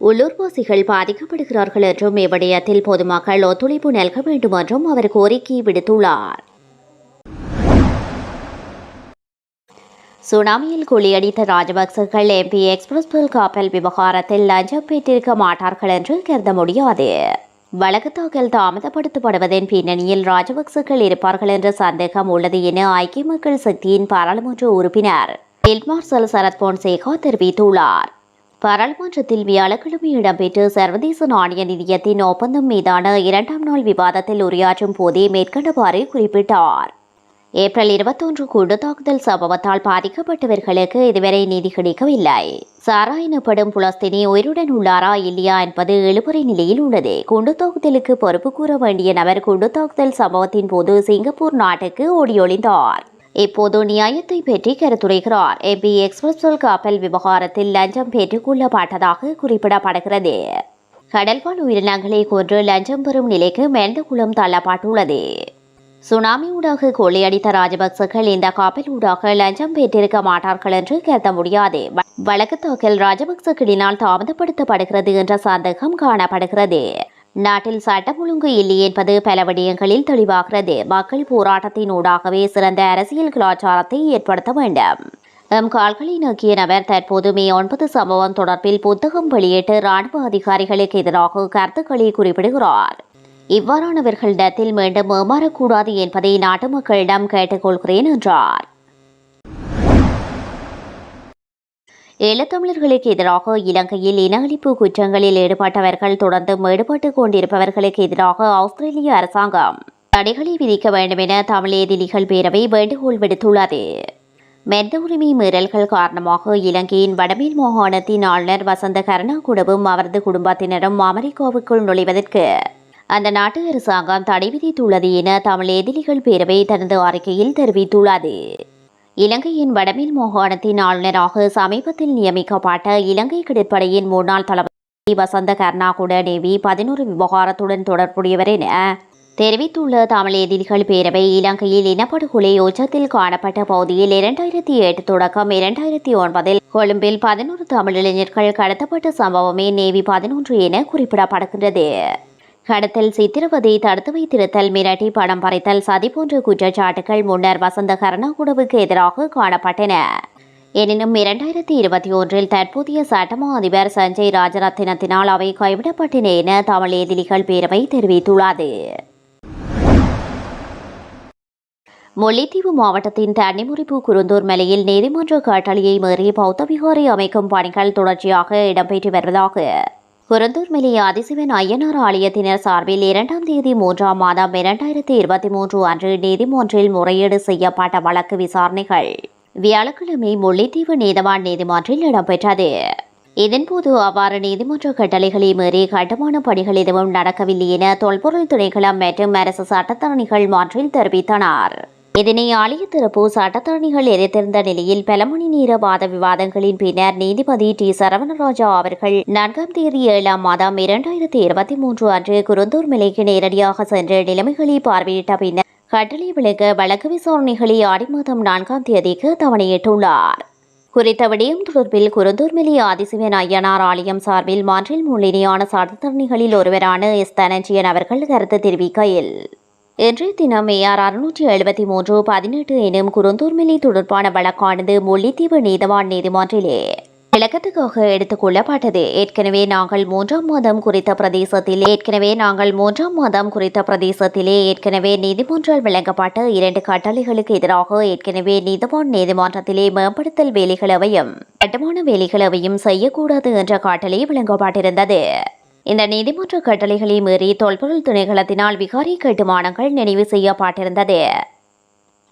உள்ளூர்வாசிகள் பாதிக்கப்படுகிறார்கள் என்றும் இவ்விடயத்தில் பொதுமக்கள் ஒத்துழைப்பு நல்க வேண்டும் என்றும் அவர் கோரிக்கை விடுத்துள்ளார். சுனாமியில் கொள்ளையடித்த ராஜபக்சர்கள் எம்பி எக்ஸ்பிரஸ் கப்பல் விவகாரத்தில் லஞ்சம் பெற்றிருக்க மாட்டார்கள் என்று கருத முடியாது. வழக்கு தாக்கல் தாமதப்படுத்தப்படுவதன் பின்னணியில் ராஜபக்சர்கள் இருப்பார்கள் என்ற சந்தேகம் உள்ளது என ஐக்கிய மக்கள் சக்தியின் பாராளுமன்ற உறுப்பினர் ஃபீல்ட் மார்ஷல் சரத் பொன்சேகா தெரிவித்துள்ளார். பாராளுமன்றத்தில் வியாழக்கிழமை இடம்பெற்ற சர்வதேச நாணய நிதியத்தின் ஒப்பந்தம் மீதான 2ஆம் நாள் விவாதத்தில் உரையாற்றும் போதே மேற்கண்டவாறு குறிப்பிட்டார். ஏப்ரல் 21 குண்டு தாக்குதல் சம்பவத்தால் பாதிக்கப்பட்டவர்களுக்கு இதுவரை நீதி கிடைக்கவில்லை. சாரா எனப்படும் புலஸ்தீனி உயிருடன் உள்ளாரா இல்லையா என்பது இழுபறி நிலையில் உள்ளது. குண்டு தாக்குதலுக்கு பொறுப்பு கூற வேண்டிய நபர் குண்டு தாக்குதல் சம்பவத்தின் போது சிங்கப்பூர் நாட்டுக்கு ஓடியொழிந்தார். இப்போது நியாயத்தை பற்றி கருத்துரைகிறார். எம்பி எக்ஸ்பிரஸ் கப்பல் விவகாரத்தில் லஞ்சம் பெற்றுக் கொள்ளப்பட்டதாக குறிப்பிடப்படுகிறது. கடல்வாழ் உயிரினங்களை கொன்று லஞ்சம் பெறும் நிலைக்கு மெல்ல குளம் தள்ளப்பட்டுள்ளது. சுனாமி ஊடாக கொள்ளையடித்த ராஜபக்சர்கள் இந்த கப்பல் ஊடாக லஞ்சம் பெற்றிருக்க மாட்டார்கள் என்று கருத முடியாது. வழக்கு தாக்கல் ராஜபக்சர்களினால் தாமதப்படுத்தப்படுகிறது என்ற சந்தேகம் காணப்படுகிறது. நாட்டில் சட்டம் ஒழுங்கு இல்லை என்பது பல விடயங்களில் தெளிவாகிறது. மக்கள் போராட்டத்தின் ஊடாகவே சிறந்த அரசியல் கலாச்சாரத்தை ஏற்படுத்த வேண்டும். கால்களை நோக்கிய நபர் தற்போது மே 9 சம்பவம் தொடர்பில் புத்தகம் வெளியிட்டு ராணுவ அதிகாரிகளுக்கு எதிராக கருத்துக்களை குறிப்பிடுகிறார். இவ்வாறானவர்களிடத்தில் மீண்டும் ஏமாறக்கூடாது என்பதை நாட்டு மக்களிடம் கேட்டுக்கொள்கிறேன் என்றார். ஈழத்தமிழர்களுக்கு எதிராக இலங்கையில் இன அழிப்பு குற்றங்களில் ஈடுபட்டவர்கள் தொடர்ந்து ஈடுபட்டுக் கொண்டிருப்பவர்களுக்கு எதிராக ஆஸ்திரேலிய அரசாங்கம் தடைகளை விதிக்க வேண்டும் என தமிழ் எதிரிகள் பேரவை வேண்டுகோள் விடுத்துள்ளது. மனித உரிமை மீறல்கள் காரணமாக இலங்கையின் வடமேல் மாகாணத்தின் ஆளுநர் வசந்த கருணாகுடவும் அவரது குடும்பத்தினரும் அமெரிக்காவுக்குள் நுழைவதற்கு அந்த நாட்டு அரசாங்கம் தடை விதித்துள்ளது என தமிழ் எதிரிகள் பேரவை தனது அறிக்கையில் தெரிவித்துள்ளது. இலங்கையின் வடமேல் மாகாணத்தின் ஆளுநராக சமீபத்தில் நியமிக்கப்பட்ட இலங்கை கடற்படையின் முன்னாள் தளபதி வசந்த கருணாகுட நேவி 11 விவகாரத்துடன் தொடர்புடையவர் என தெரிவித்துள்ள தமிழ் எதிரிகள் பேரவை இலங்கையில் இனப்படுகொலை உச்சத்தில் காணப்பட்ட பகுதியில் 2008 தொடக்கம் 2009 கொழும்பில் 11 தமிழ் இளைஞர்கள் கடத்தப்பட்ட சம்பவமே நேவி 11 என குறிப்பிடப்படுகின்றது. கடத்தல், சித்திரவதை, தடுத்து வைத்திருத்தல், மிரட்டி பணம் பறித்தல், சதி போன்ற குற்றச்சாட்டுகள் முன்னர் வசந்த கருணாகுடவுக்கு எதிராக காணப்பட்டன. எனினும் 2021 தற்போதைய சட்டமா அதிபர் சஞ்சய் ராஜரத்தினத்தினால் அவை கைவிடப்பட்டன என தமிழ் எதிரிகள் பேரவை தெரிவித்துள்ளது. முல்லைத்தீவு மாவட்டத்தின் தன்னிமுறிப்பு குருந்தூர் மலையில் நீதிமன்ற கட்டளையை மீறி பௌத்த விகாரை அமைக்கும் பணிகள் தொடர்ச்சியாக இடம்பெற்று வருவதாக குருந்தூர் மலை ஆதிசிவன் ஐயனார் ஆலயத்தினர் சார்பில் 2ஆம் தேதி 3ஆம் மாதம் 2023 அன்று நீதிமன்றில் முறையீடு செய்யப்பட்ட வழக்கு விசாரணைகள் வியாழக்கிழமை முல்லைத்தீவு நீதவான் நீதிமன்றில் இடம்பெற்றது. இதன்போது அவ்வாறு நீதிமன்ற கட்டளைகளை மீறி கட்டுமான பணிகள் எதுவும் நடக்கவில்லை என தொல்பொருள் திணைக்களம் மற்றும் அரசு சட்டத்தரணிகள் மன்றில் தெரிவித்தனர். இதனை ஆலய தரப்பு சட்டத்தரணிகள் எதிர்த்திருந்த நிலையில் பல மணி நேர வாத விவாதங்களின் பின்னர் நீதிபதி டி சரவணராஜா அவர்கள் 4ஆம் தேதி 7ஆம் மாதம் 2023 அன்று குருந்தூர் மலைக்கு நேரடியாக சென்று நிலைமைகளை பார்வையிட்ட பின்னர் கட்டளை விளக்க வழக்கு விசாரணைகளை ஆடி மாதம் 4ஆம் தேதிக்கு தவணையிட்டுள்ளார். குறித்த விடயம் தொடர்பில் குருந்தூர் மலை ஆதிசிவன் ஐயனார் ஆலயம் சார்பில் மன்றில் முன்னிலையான சட்டத்தரணிகளில் ஒருவரான எஸ் தனஞ்சியன் அவர்கள் கருத்து தெரிவிக்கையில், இன்றைய தினம் AR 673/18 எனும் குருந்தூர் மலை தொடர்பான வழக்கானது முல்லைத்தீவு நீதவான் நீதிமன்றிலே விளக்கத்துக்காக எடுத்துக் கொள்ளப்பட்டது. ஏற்கனவே நாங்கள் 3ஆம் மாதம் குறித்த பிரதேசத்திலே ஏற்கனவே நீதிமன்றால் வழங்கப்பட்ட 2 கட்டளைகளுக்கு எதிராக ஏற்கனவே நீதவான் நீதிமன்றத்திலே மேம்படுத்தல் வேலைகளவையும் கட்டுமான வேலைகளவையும் செய்யக்கூடாது என்ற கட்டளை வழங்கப்பட்டிருந்தது. இந்த நீதிமன்ற கட்டளைகளை மீறி தொல்பொருள் திணைக்களத்தினால் விகாரி கட்டுமானங்கள் நினைவு செய்யப்பட்டிருந்தது.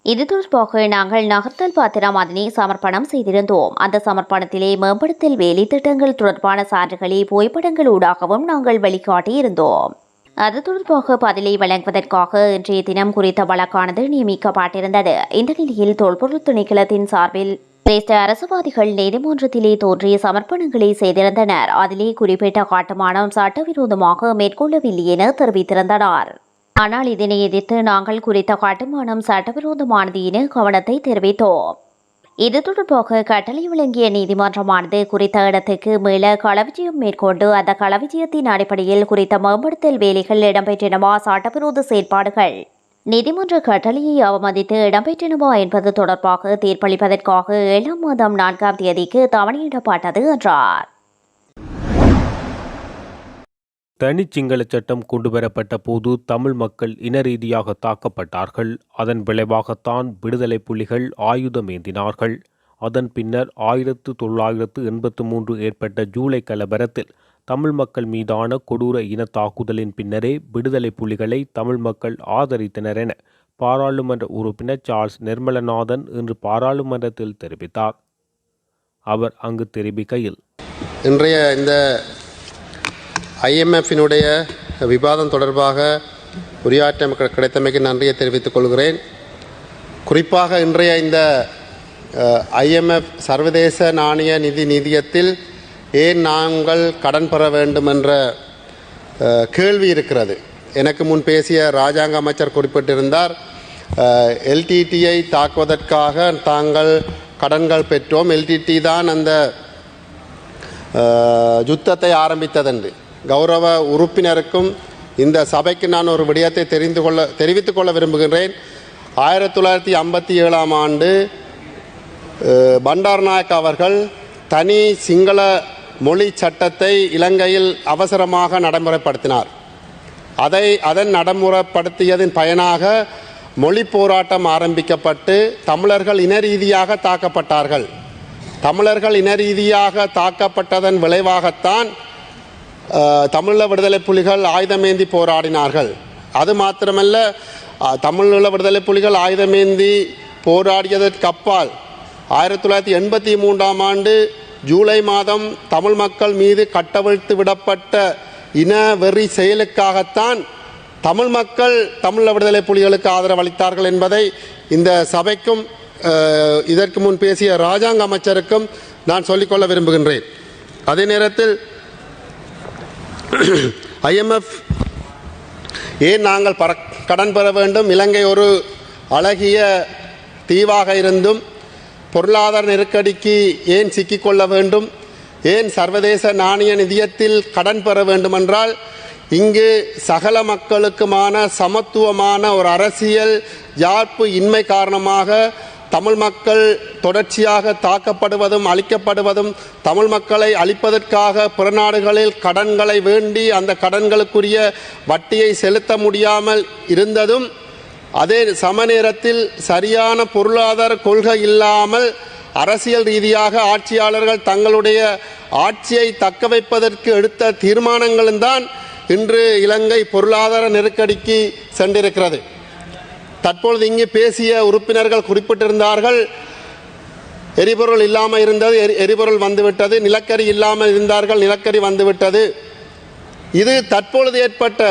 இது தொடர்பாக நாங்கள் நகர்த்தல் பத்திரம் அதனை சமர்ப்பணம் செய்திருந்தோம். அந்த சமர்ப்பணத்திலே மேம்படுத்தல் வேலை திட்டங்கள் தொடர்பான சான்றுகளை புகைப்படங்கள் ஊடாகவும் நாங்கள் வழிகாட்டியிருந்தோம். அது தொடர்பாக பதிலை வழங்குவதற்காக இன்றைய தினம் குறித்த வழக்கானது நியமிக்கப்பட்டிருந்தது. இந்த நிலையில் தொல்பொருள் திணைக்களத்தின் சார்பில் சிரேஷ்ட அரசுவாதிகள் நீதிமன்றத்திலே தோன்றிய சமர்ப்பணங்களை செய்திருந்தனர். அதிலே குறிப்பிட்ட கட்டுமானம் சட்டவிரோதமாக மேற்கொள்ளவில்லை என தெரிவித்திருந்தனர். ஆனால் இதனை எதிர்த்து நாங்கள் குறித்த கட்டுமானம் சட்டவிரோதமானது என கவனத்தை தெரிவித்தோம். இது தொடர்பாக கட்டளை வழங்கிய நீதிமன்றமானது குறித்த இடத்துக்கு மீள களவிஜயம் மேற்கொண்டு அந்த களவிஜயத்தின் அடிப்படையில் குறித்த மேம்படுத்தல் வேலைகள் இடம்பெற்றனவா, சட்டவிரோத செயற்பாடுகள் நீதிமன்ற கட்டளையை அவமதித்து இடம்பெற்றனவா என்பது தொடர்பாக தீர்ப்பளிப்பதற்காக 7ஆம் மாதம் 4ஆம் தேதிக்கு தவணையிடப்பட்டது என்றார். தனி சிங்கள சட்டம் கொண்டுவரப்பட்ட போது தமிழ் மக்கள் இன ரீதியாக தாக்கப்பட்டார்கள். அதன் விளைவாகத்தான் விடுதலை புலிகள் ஆயுதம் ஏந்தினார்கள். அதன் பின்னர் 1983 ஏற்பட்ட ஜூலை கலவரத்தில் தமிழ் மக்கள் மீதான கொடூர இன தாக்குதலின் பின்னரே விடுதலை புலிகளை தமிழ் மக்கள் ஆதரித்தனர் என பாராளுமன்ற உறுப்பினர் சார்ல்ஸ் நிர்மலநாதன் இன்று பாராளுமன்றத்தில் தெரிவித்தார். அவர் அங்கு தெரிவிக்கையில், இன்றைய இந்த IMF-இனுடைய விவாதம் தொடர்பாக உரையாற்ற கிடைத்தமைக்கு நன்றியை தெரிவித்துக் கொள்கிறேன். குறிப்பாக இன்றைய இந்த IMF சர்வதேச நாணய நிதியத்தில் ஏன் நாங்கள் கடன் பெற வேண்டும் என்ற கேள்வி இருக்கிறது. எனக்கு முன் பேசிய இராஜாங்க அமைச்சர் குறிப்பிட்டிருந்தார், LTTயை தாக்குவதற்காக தாங்கள் கடன்கள் பெற்றோம், LTT தான் அந்த யுத்தத்தை ஆரம்பித்ததென்று. கௌரவ உறுப்பினருக்கும் இந்த சபைக்கு நான் ஒரு விடயத்தை தெரிவித்துக் கொள்ள விரும்புகின்றேன். 1957ஆம் ஆண்டு பண்டாரநாயக் அவர்கள் தனி சிங்கள மொழி சட்டத்தை இலங்கையில் அவசரமாக நடைமுறைப்படுத்தினார். அதன் நடைமுறைப்படுத்தியதன் பயனாக மொழி போராட்டம் ஆரம்பிக்கப்பட்டு தமிழர்கள் இன ரீதியாக தாக்கப்பட்டார்கள். தமிழர்கள் இன ரீதியாக தாக்கப்பட்டதன் விளைவாகத்தான் தமிழீழ விடுதலை புலிகள் ஆயுதமேந்தி போராடினார்கள். அது மாத்திரமல்ல, தமிழீழ விடுதலை புலிகள் ஆயுதமேந்தி போராடியதற்கு அப்பால் 1983ஆம் ஆண்டு ஜூலை மாதம் தமிழ் மக்கள் மீது கட்டவிழ்த்து விடப்பட்ட இன வெறி செயலுக்காகத்தான் தமிழ் மக்கள் தமிழ் விடுதலை புலிகளுக்கு ஆதரவளித்தார்கள் என்பதை இந்த சபைக்கும் இதற்கு முன் பேசிய இராஜாங்க அமைச்சருக்கும் நான் சொல்லிக்கொள்ள விரும்புகின்றேன். அதே நேரத்தில் IMF ஏன் நாங்கள் கடன் பெற வேண்டும், இலங்கை ஒரு அழகிய தீவாக இருந்தும் பொருளாதார நெருக்கடிக்கு ஏன் சிக்கிக்கொள்ள வேண்டும், ஏன் சர்வதேச நாணய நிதியத்தில் கடன் பெற வேண்டுமென்றால் இங்கு சகல மக்களுக்குமான சமத்துவமான ஒரு அரசியல் யாழ்ப்பு இன்மை காரணமாக தமிழ் மக்கள் தொடர்ச்சியாக தாக்கப்படுவதும் அழிக்கப்படுவதும், தமிழ் மக்களை அழிப்பதற்காக பிற நாடுகளில் கடன்களை வேண்டி அந்த கடன்களுக்குரிய வட்டியை செலுத்த முடியாமல் இருந்ததும், அதே சம நேரத்தில் சரியான பொருளாதார கொள்கை இல்லாமல் அரசியல் ரீதியாக ஆட்சியாளர்கள் தங்களுடைய ஆட்சியை தக்க வைப்பதற்கு எடுத்த தீர்மானங்களும் தான் இன்று இலங்கை பொருளாதார நெருக்கடிக்கு சென்றிருக்கிறது. தற்பொழுது இங்கு பேசிய உறுப்பினர்கள் குறிப்பிட்டிருந்தார்கள், எரிபொருள் இல்லாமல் இருந்தது, எரிபொருள் வந்துவிட்டது, நிலக்கரி இல்லாமல் இருந்தார்கள், நிலக்கரி வந்துவிட்டது. இது தற்பொழுது ஏற்பட்ட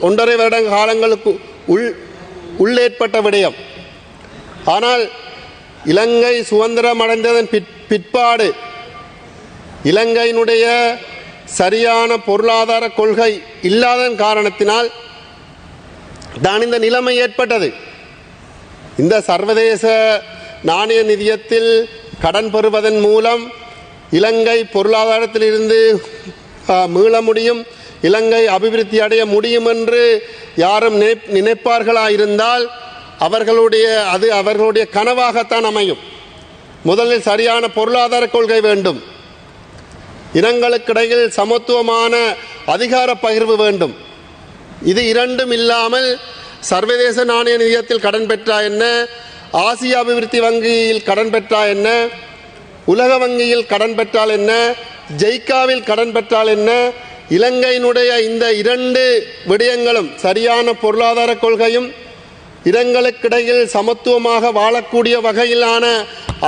1.5 வருட காலங்களுக்கு ஏற்பட்ட விடயம். ஆனால் இலங்கை சுதந்திரம் அடைந்ததன் பிற்பாடு இலங்கையினுடைய சரியான பொருளாதார கொள்கை இல்லாதன் காரணத்தினால் தான் இந்த நிலைமை ஏற்பட்டது. இந்த சர்வதேச நாணய நிதியத்தில் கடன் பெறுவதன் மூலம் இலங்கை பொருளாதாரத்தில் இருந்து மீள முடியும், இலங்கை அபிவிருத்தி அடைய முடியும் என்று யாரும் நினைப்பார்களாயிருந்தால் அவர்களுடைய கனவாகத்தான் அமையும். முதலில் சரியான பொருளாதார கொள்கை வேண்டும், இனங்களுக்கிடையில் சமத்துவமான அதிகார பகிர்வு வேண்டும். இது இரண்டும் இல்லாமல் சர்வதேச நாணய நிதியத்தில் கடன் பெற்றா என்ன, ஆசிய அபிவிருத்தி வங்கியில் கடன் பெற்றா என்ன, உலக வங்கியில் கடன் பெற்றால் என்ன, ஜெய்காவில் கடன் பெற்றால் என்ன, இலங்கையினுடைய இந்த 2 விடயங்களும் சரியான பொருளாதார கொள்கையும் இடங்களுக்கிடையில் சமத்துவமாக வாழக்கூடிய வகையிலான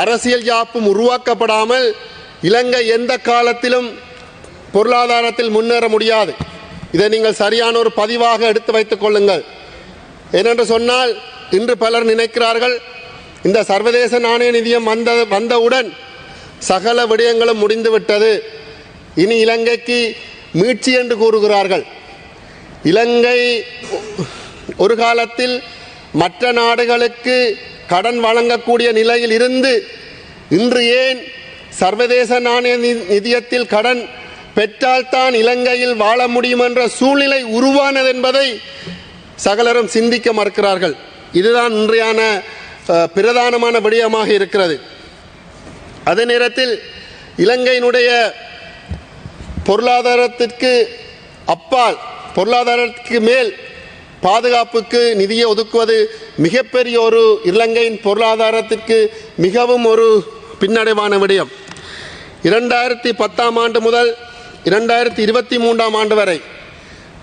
அரசியல் யாப்பும் உருவாக்கப்படாமல் இலங்கை எந்த காலத்திலும் பொருளாதாரத்தில் முன்னேற முடியாது. இதை நீங்கள் சரியான ஒரு பதிவாக எடுத்து வைத்துக் கொள்ளுங்கள். ஏனென்று சொன்னால் இன்று பலர் நினைக்கிறார்கள், இந்த சர்வதேச நாணய நிதியம் வந்தவுடன் சகல விடயங்களும் முடிந்துவிட்டது, இனி இலங்கைக்கு மீட்சி என்று கூறுகிறார்கள். இலங்கை ஒரு காலத்தில் மற்ற நாடுகளுக்கு கடன் வழங்கக்கூடிய நிலையில் இருந்து இன்று ஏன் சர்வதேச நாணய நிதியத்தில் கடன் பெற்றால்தான் இலங்கையில் வாழ முடியும் என்ற சூழ்நிலை உருவானது என்பதை சகலரும் சிந்திக்க மறுக்கிறார்கள். இதுதான் இன்றையான பிரதானமான விடயமாக இருக்கிறது. அதே நேரத்தில் இலங்கையினுடைய பொருளாதாரத்திற்கு அப்பால், பொருளாதாரத்திற்கு மேல் பாதுகாப்புக்கு நிதியை ஒதுக்குவது மிகப்பெரிய ஒரு இலங்கையின் பொருளாதாரத்திற்கு மிகவும் ஒரு பின்னடைவான விடயம். 2010ஆம் ஆண்டு முதல் 2023ஆம் ஆண்டு வரை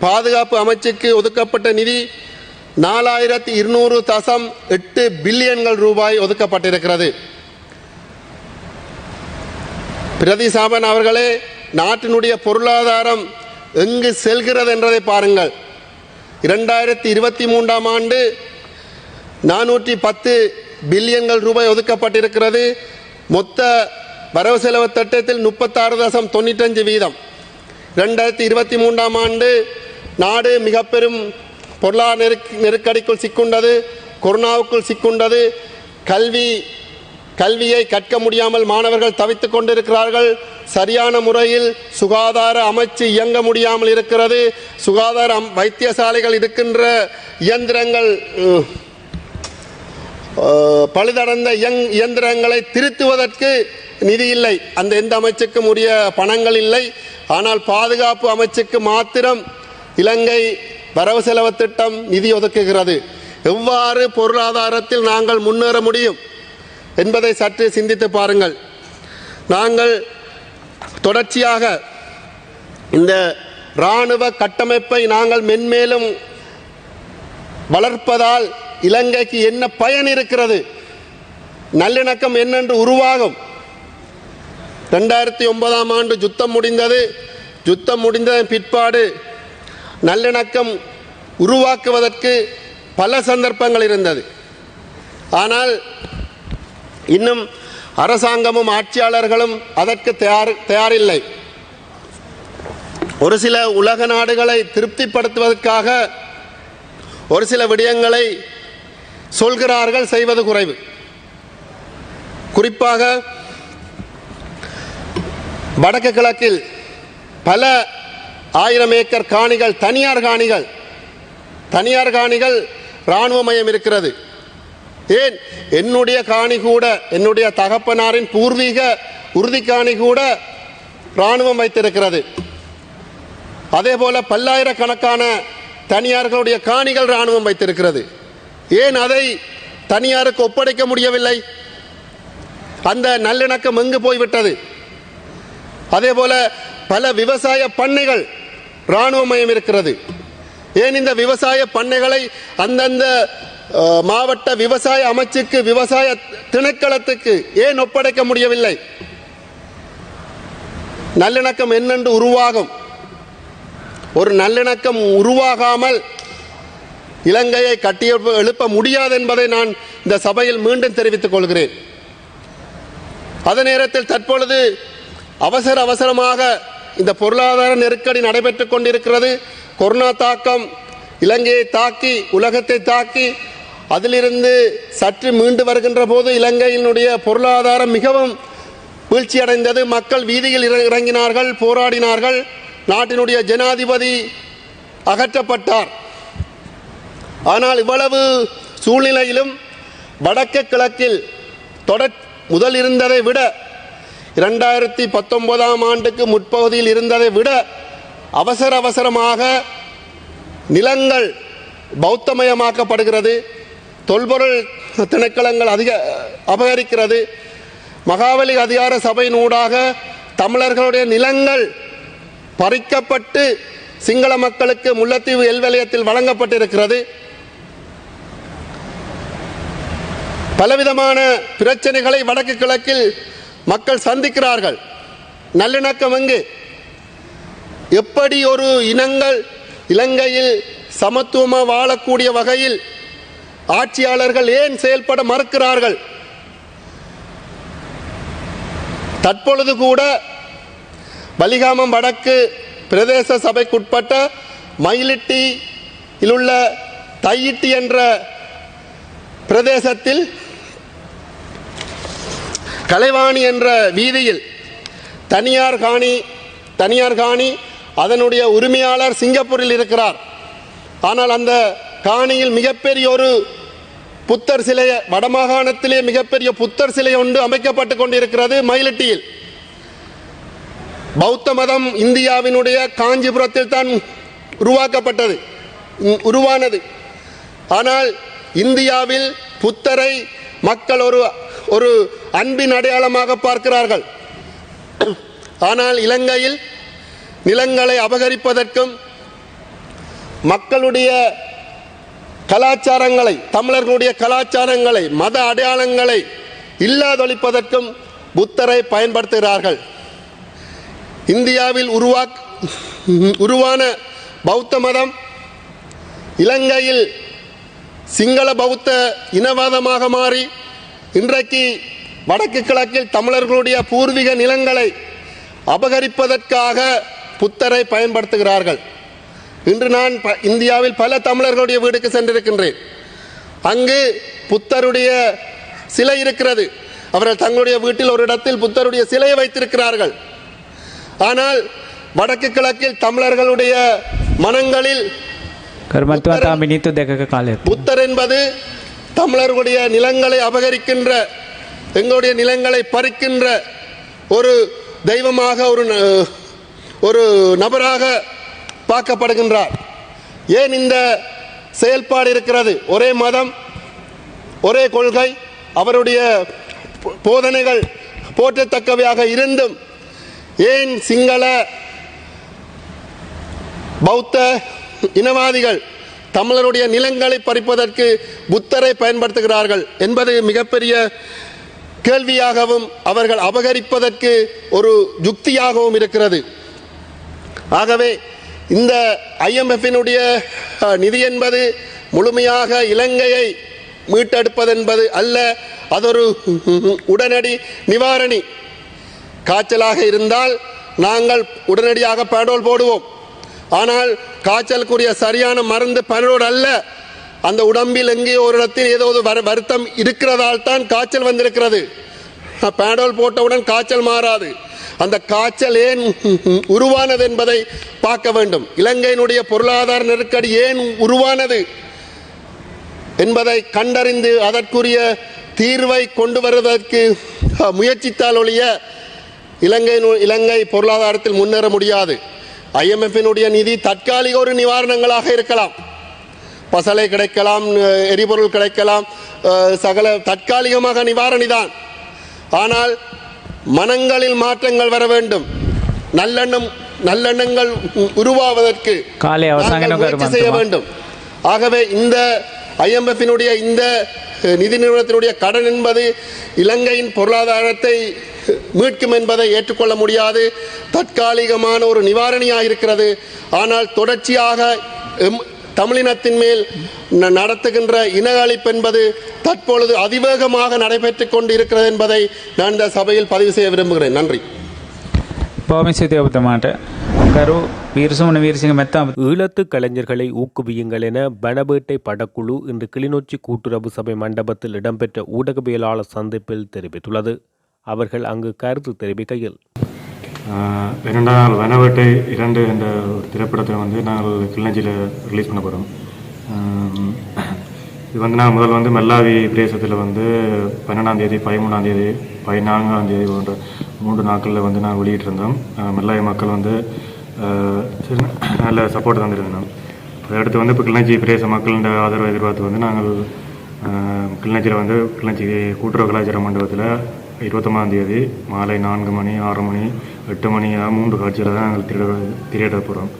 பாதுகாப்பு அமைச்சுக்கு ஒதுக்கப்பட்ட நிதி 4200.8 பில்லியன்கள் ரூபாய் ஒதுக்கப்பட்டிருக்கிறது. பிரதிசாபன் அவர்களே, நாட்டினுடைய பொருளாதாரம் எங்கு செல்கிறது என்றதை பாருங்கள். 2023ஆம் ஆண்டு 410 பில்லியன்கள் ரூபாய் ஒதுக்கப்பட்டிருக்கிறது. மொத்த வரவு செலவு திட்டத்தில் 36.95%. 2023ஆம் ஆண்டு நாடு மிக பெரும் பொருளாதார நெருக்கடிக்குள் சிக்குண்டது, கொரோனாவுக்குள் சிக்குண்டது. கல்வியை கற்க முடியாமல் மாணவர்கள் தவித்துக் கொண்டிருக்கிறார்கள். சரியான முறையில் சுகாதார அமைச்சு இயங்க முடியாமல் இருக்கிறது. சுகாதார வைத்தியசாலைகள் இருக்கின்ற இயந்திரங்கள் பழுதடைந்த இயந்திரங்களை திருத்துவதற்கு நிதி இல்லை, அந்த எந்த அமைச்சுக்கும் உரிய பணங்கள் இல்லை. ஆனால் பாதுகாப்பு அமைச்சுக்கு மாத்திரம் இலங்கை வரவு செலவு திட்டம் நிதி ஒதுக்குகிறது. எவ்வாறு பொருளாதாரத்தில் நாங்கள் முன்னேற முடியும் என்பதை சற்று சிந்தித்து பாருங்கள். நாங்கள் தொடர்ச்சியாக இந்த இராணுவ கட்டமைப்பை நாங்கள் மென்மேலும் வளர்ப்பதால் இலங்கைக்கு என்ன பயன் இருக்கிறது? நல்லிணக்கம் என்னென்று உருவாகும்? 2009ஆம் ஆண்டு யுத்தம் முடிந்தது. யுத்தம் முடிந்ததன் பிற்பாடு நல்லிணக்கம் உருவாக்குவதற்கு பல சந்தர்ப்பங்கள் இருந்தது. ஆனால் இன்னும் அரசாங்கமும் ஆட்சியாளர்களும் அதற்கு தயாரில்லை. ஒரு சில உலக நாடுகளை திருப்திப்படுத்துவதற்காக ஒரு சில விடயங்களை சொல்கிறார்கள், செய்வது குறைவு. குறிப்பாக வடக்கு கிழக்கில் பல 1000 ஏக்கர் காணிகள் தனியார் காணிகள் இராணுவமயம் இருக்கிறது. ஏன் என்னுடைய காணி கூட, என்னுடைய தகப்பனாரின் பூர்வீக உறுதி காணி கூட இராணுவம் வைத்திருக்கிறது. அதேபோல பல்லாயிரக்கணக்கான தனியார்களுடைய காணிகள் இராணுவம் வைத்திருக்கிறது. ஏன் அதை தனியாருக்கு ஒப்படைக்க முடியவில்லை? அந்த நல்லிணக்கம் எங்கு போய்விட்டது? அதேபோல பல விவசாய பண்ணைகள் இராணுவமயம் இருக்கிறது. ஏன் இந்த விவசாய பண்ணைகளை அந்தந்த மாவட்ட விவசாய அமைச்சுக்கு, விவசாய திணைக்களத்துக்கு ஏன் ஒப்படைக்க முடியவில்லை? நல்லிணக்கம் என்னென்று உருவாகும்? ஒரு நல்லிணக்கம் உருவாகாமல் இலங்கையை கட்டி எழுப்ப முடியாது என்பதை நான் இந்த சபையில் மீண்டும் தெரிவித்துக் கொள்கிறேன். அதே நேரத்தில் தற்பொழுது அவசரமாக இந்த பொருளாதார நெருக்கடி நடைபெற்றுக் கொண்டிருக்கிறது. கொரோனா தாக்கம் இலங்கையை தாக்கி, உலகத்தை தாக்கி, அதிலிருந்து சற்று மீண்டு வருகின்ற போது இலங்கையினுடைய பொருளாதாரம் மிகவும் வீழ்ச்சியடைந்தது. மக்கள் வீதியில் இறங்கினார்கள், போராடினார்கள். நாட்டினுடைய ஜனாதிபதி அகற்றப்பட்டார். ஆனால் இவ்வளவு சூழ்நிலையிலும் வடக்கு கிழக்கில் முதல் இருந்ததை விட 2019ஆம் ஆண்டுக்கு முற்பகுதியில் இருந்ததை விட அவசரமாக நிலங்கள் பௌத்தமயமாக்கப்படுகிறது. தொல்பொருள் திணைக்களங்கள் அபகரிக்கிறது. மகாவலி அதிகார சபையின் ஊடாக தமிழர்களுடைய நிலங்கள் பறிக்கப்பட்டு சிங்கள மக்களுக்கு முல்லைத்தீவு எல்வலயத்தில் வழங்கப்பட்டிருக்கிறது. பலவிதமான பிரச்சனைகளை வடக்கு கிழக்கில் மக்கள் சந்திக்கிறார்கள். நல்லிணக்கம் எங்கு? எப்படி ஒரு இனங்கள் இலங்கையில் சமத்துவமாக வாழக்கூடிய வகையில் ஆட்சியாளர்கள் ஏன் செயல்பட மறுக்கிறார்கள்? தற்பொழுது கூட வலிகாமம் வடக்கு பிரதேச சபைக்குட்பட்ட மயிலிட்டியில் உள்ள தையிட்டி என்ற பிரதேசத்தில் கலைவாணி என்ற வீதியில் தனியார் காணி அதனுடைய உரிமையாளர் சிங்கப்பூரில் இருக்கிறார். ஆனால் அந்த காணியில் மிகப்பெரிய ஒரு புத்தர் சிலை, வடமாகாணத்திலே மிகப்பெரிய புத்தர் சிலை ஒன்று அமைக்கப்பட்டு கொண்டிருக்கிறது மயிலிட்டியில். பௌத்த மதம் இந்தியாவினுடைய காஞ்சிபுரத்தில் தான் உருவானது. ஆனால் இந்தியாவில் புத்தரை மக்கள் ஒரு அன்பின் அடையாளமாக பார்க்கிறார்கள். ஆனால் இலங்கையில் நிலங்களை அபகரிப்பதற்கும் மக்களுடைய கலாச்சாரங்களை, தமிழர்களுடைய கலாச்சாரங்களை, மத அடையாளங்களை இல்லாதொழிப்பதற்கும் புத்தரை பயன்படுத்துகிறார்கள். இந்தியாவில் உருவான பௌத்த மதம் இலங்கையில் சிங்கள பௌத்த இனவாதமாக மாறி இன்றைக்கு வடக்கு கிழக்கில் தமிழர்களுடைய பூர்வீக நிலங்களை அபகரிப்பதற்காக புத்தரை பயன்படுத்துகிறார்கள். இன்று நான் இந்தியாவில் பல தமிழர்களுடைய வீடுக்கு சென்றிருக்கின்றேன். அங்கு புத்தருடைய சிலை இருக்கிறது. அவர்கள் தங்களுடைய வீட்டில் ஒரு இடத்தில் புத்தருடைய சிலையை வைத்திருக்கிறார்கள். ஆனால் வடக்கு கிழக்கில் தமிழர்களுடைய மனங்களில் புத்தர் என்பது தமிழர்களுடைய நிலங்களை அபகரிக்கின்ற, எங்களுடைய நிலங்களை பறிக்கின்ற ஒரு தெய்வமாக, ஒரு நபராக பார்க்கப்படுகின்றார். ஏன் இந்த செயல்பாடு இருக்கிறது? ஒரே மதம், ஒரே கொள்கை, அவருடைய போதனைகள் போற்றத்தக்கவையாக இருந்தும் ஏன் சிங்கள பௌத்த இனவாதிகள் தமிழருடைய நிலங்களை பறிப்பதற்கு புத்தரை பயன்படுத்துகிறார்கள் என்பது மிகப்பெரிய கேள்வியாகவும் அவர்கள் அபகரிப்பதற்கு ஒரு யுக்தியாகவும் இருக்கிறது. ஆகவே இந்த IMFினுடைய நிதி என்பது முழுமையாக இலங்கையை மீட்டெடுப்பதென்பது அல்ல, அதொரு உடனடி நிவாரணி. காய்ச்சலாக இருந்தால் நாங்கள் உடனடியாக பேடோல் போடுவோம். ஆனால் காய்ச்சலுக்குரிய சரியான மருந்து பேடோல் அல்ல. அந்த உடம்பில் எங்கேயோ ஒரு இடத்தில் ஏதோ ஒரு வருத்தம் இருக்கிறதால் தான் காய்ச்சல் வந்திருக்கிறது. பேடோல் போட்டவுடன் காய்ச்சல் மாறாது. அந்த காய்ச்சல் ஏன் உருவானது என்பதை பார்க்க வேண்டும். இலங்கையினுடைய பொருளாதார நெருக்கடி ஏன் உருவானது என்பதை கண்டறிந்து அதற்குரிய தீர்வை கொண்டு வருவதற்கு முயற்சித்தால் ஒழிய இலங்கை பொருளாதாரத்தில் முன்னேற முடியாது. IMFினுடைய நிதி தற்காலிக ஒரு நிவாரணங்களாக இருக்கலாம். பசலை கிடைக்கலாம், எரிபொருள் கிடைக்கலாம், சகல தற்காலிகமாக நிவாரணி தான். ஆனால் மனங்களில் மாற்றங்கள் வர வேண்டும். நல்லெண்ணங்கள் உருவாவதற்கு முயற்சி செய்ய வேண்டும். ஆகவே இந்த IMFினுடைய இந்த நிதி நிறுவனத்தினுடைய கடன் என்பது இலங்கையின் பொருளாதாரத்தை மீட்கும் என்பதை ஏற்றுக்கொள்ள முடியாது. தற்காலிகமான ஒரு நிவாரணியாக இருக்கிறது. ஆனால் தொடர்ச்சியாக தமிழினத்தின் மேல் நடத்துகின்ற இன அழிப்பு என்பது தற்பொழுது அதிவேகமாக நடைபெற்றுக் கொண்டு இருக்கிறது என்பதை நான் இந்த சபையில் பதிவு செய்ய விரும்புகிறேன். நன்றி. ஈழத்து கலைஞர்களை ஊக்குவியுங்கள் என பனபேட்டை படக்குழு இன்று கிளிநொச்சி கூட்டுறவு சபை மண்டபத்தில் இடம்பெற்ற ஊடகவியலாளர் சந்திப்பில் தெரிவித்துள்ளது. அவர்கள் அங்கு கருத்து தெரிவிக்கையில், 2 நாள் வனவேட்டை 2 என்ற ஒரு திரைப்படத்தை நாங்கள் கிளிநொச்சியில் ரிலீஸ் பண்ண போகிறோம். இது நான் முதல் மெல்லாவி பிரதேசத்தில் 12ஆம் தேதி, 13ஆம் தேதி, 14ஆம் தேதி போன்ற 3 நாட்களில் நாங்கள் வெளியிட்டிருந்தோம். மெல்லாவி மக்கள் நல்ல சப்போர்ட் தந்துருந்தோம். அடுத்து இப்போ கிளிநொச்சி பிரதேச மக்களின் ஆதரவை எதிர்பார்த்து நாங்கள் கிளிநொச்சியில் கிளிநொச்சி கூட்டுறவு கலாச்சார மண்டபத்தில் 29ஆம் தேதி மாலை 4 மணி, 6 மணி, 8 மணி 3 காட்சியில் தான் நாங்கள் திரையிட போகிறோம்.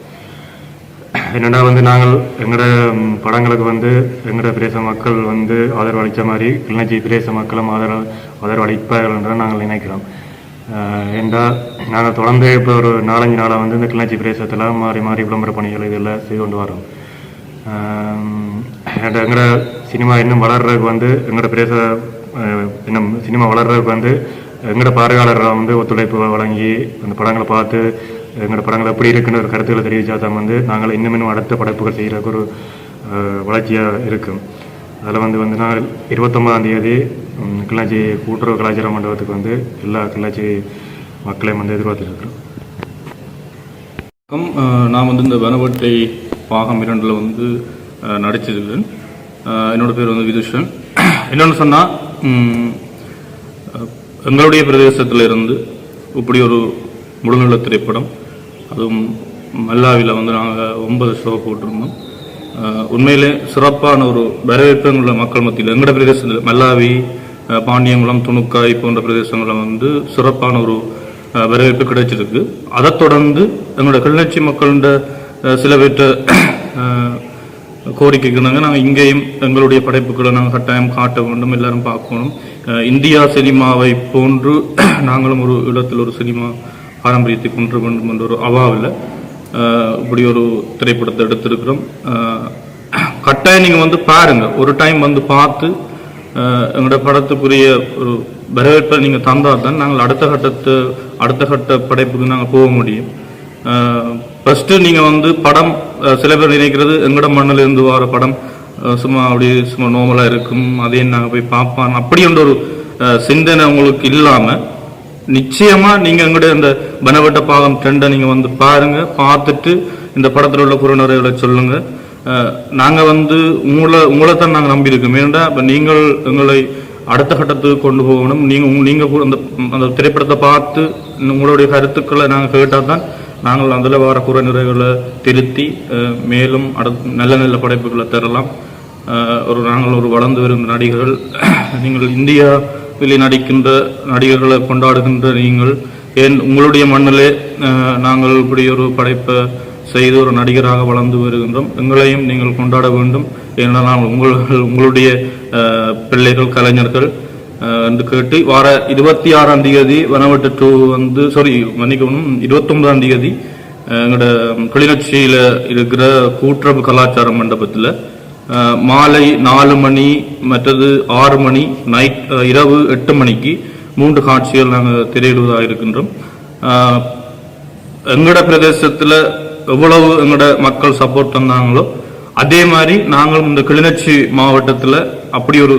என்னென்னா நாங்கள் எங்களோட படங்களுக்கு எங்களோட பிரதேச மக்கள் ஆதரவு அளித்த மாதிரி கிளிநொச்சி பிரதேச மக்களும் ஆதரவு அளிப்பார்கள் என்று நாங்கள் நினைக்கிறோம். என்றால் நாங்கள் தொடர்ந்து இப்போ ஒரு 4-5 நாளாக இந்த கிளிநொச்சி பிரதேசத்தில் மாறி மாறி விளம்பர பணிகள் இதெல்லாம் செய்து கொண்டு வரோம். எங்களோட சினிமா இன்னும் வளர்றதுக்கு எங்களோட பிரதேச இன்னும் சினிமா வளர்றதுக்கு எங்களோட பார்வையாளர்கள் ஒத்துழைப்பு வழங்கி அந்த படங்களை பார்த்து எங்களோட படங்கள் எப்படி இருக்குன்னு ஒரு கருத்துக்களை தெரிவித்தா தான் நாங்கள் இன்னும் அடுத்த படைப்புகள் செய்கிறதுக்கு ஒரு வளர்ச்சியாக இருக்கும். அதில் நாங்கள் 29ஆம் தேதி கிளிநொச்சி கூட்டுறவு கலாச்சார மண்டபத்துக்கு எல்லா கிளிநொச்சி மக்களையும் எதிர்பார்த்துருக்கிறோம். நான் இந்த வனவட்டை பாகம் 2 நடிச்சிருக்கிறேன். என்னோட பேர் விதுஷன். என்னென்னு சொன்னால், எங்களுடைய பிரதேசத்தில் இருந்து இப்படி ஒரு முழுநில திரைப்படம், அதுவும் மல்லாவில் நாங்கள் 9 ஷோ போட்டிருந்தோம். உண்மையிலே சிறப்பான ஒரு வரவேற்பு உள்ள மக்கள் மத்தியில் எங்களோட பிரதேசத்தில் மல்லாவி, பாண்டியங்குளம், துணுக்காய் போன்ற பிரதேசங்களில் சிறப்பான ஒரு வரவேற்பு கிடைச்சிருக்கு. அதை தொடர்ந்து எங்களோட கிளிநொச்சி மக்களோட சில பேற்ற கோரிக்கைக்கு நாங்கள் இங்கேயும் எங்களுடைய படைப்புகளை நாங்கள் கட்டாயம் காட்ட வேண்டும், எல்லாரும் பார்க்கணும். இந்தியா சினிமாவை போன்று நாங்களும் ஒரு இடத்தில் ஒரு சினிமா பாரம்பரியத்தை கொண்டு வேண்டும் என்ற ஒரு அவாவில் இப்படி ஒரு திரைப்படத்தை எடுத்திருக்கிறோம். கட்டாயம் நீங்கள் பாருங்கள், ஒரு டைம் பார்த்து எங்களோட படத்துக்குரிய ஒரு வரவேற்பை நீங்கள் தந்தால் தான் நாங்கள் அடுத்த கட்ட படைப்புக்கு நாங்கள் போக முடியும். ஃபஸ்ட்டு நீங்கள் படம் சில பேர் நினைக்கிறது எங்களோட மண்ணிலிருந்து வர படம் சும்மா நோமலாக இருக்கும், அதையும் நாங்கள் போய் பார்ப்போம் அப்படின்ற ஒரு சிந்தனை உங்களுக்கு இல்லாமல் நிச்சயமாக நீங்கள் எங்களுடைய இந்த பனவட்ட பாகம் 2 நீங்கள் பாருங்கள். பார்த்துட்டு இந்த படத்தில் உள்ள குறுநறைகளை சொல்லுங்கள். நாங்கள் உங்களைத்தான் நாங்கள் நம்பியிருக்கோம். ஏன்னா இப்போ நீங்கள் எங்களை அடுத்த கட்டத்துக்கு கொண்டு போகணும். நீங்கள் அந்த திரைப்படத்தை பார்த்து உங்களுடைய கருத்துக்களை நாங்கள் கேட்டால் தான் நாங்கள் அதில் வர குறைநிறைகளை திருத்தி மேலும் நல்ல நல்ல படைப்புகளை தரலாம். நாங்கள் ஒரு வளர்ந்து வருகின்ற நடிகர்கள். நீங்கள் இந்தியாவில் நடிக்கின்ற நடிகர்களை கொண்டாடுகின்ற நீங்கள் ஏன் உங்களுடைய மண்ணிலே நாங்கள் இப்படி ஒரு படைப்பை செய்து ஒரு நடிகராக வளர்ந்து வருகின்றோம். எங்களையும் நீங்கள் கொண்டாட வேண்டும். ஏனென்றால் உங்களுடைய பிள்ளைகள் கலைஞர்கள் என்று கேட்டு வார 26ஆம் தேதி வனவட்ட 29ஆம் தேதி எங்களோட கிளிநொச்சியில் இருக்கிற கூட்டுறவு கலாச்சார மண்டபத்தில் மாலை 4 மணி மற்றது 6 மணி இரவு 8 மணிக்கு 3 காட்சிகள் நாங்கள் திரையிடுவதாக இருக்கின்றோம். எங்களோட பிரதேசத்தில் எவ்வளவு எங்களோட மக்கள் சப்போர்ட் தந்தாங்களோ அதே மாதிரி நாங்களும் இந்த கிளிநொச்சி மாவட்டத்தில் அப்படி ஒரு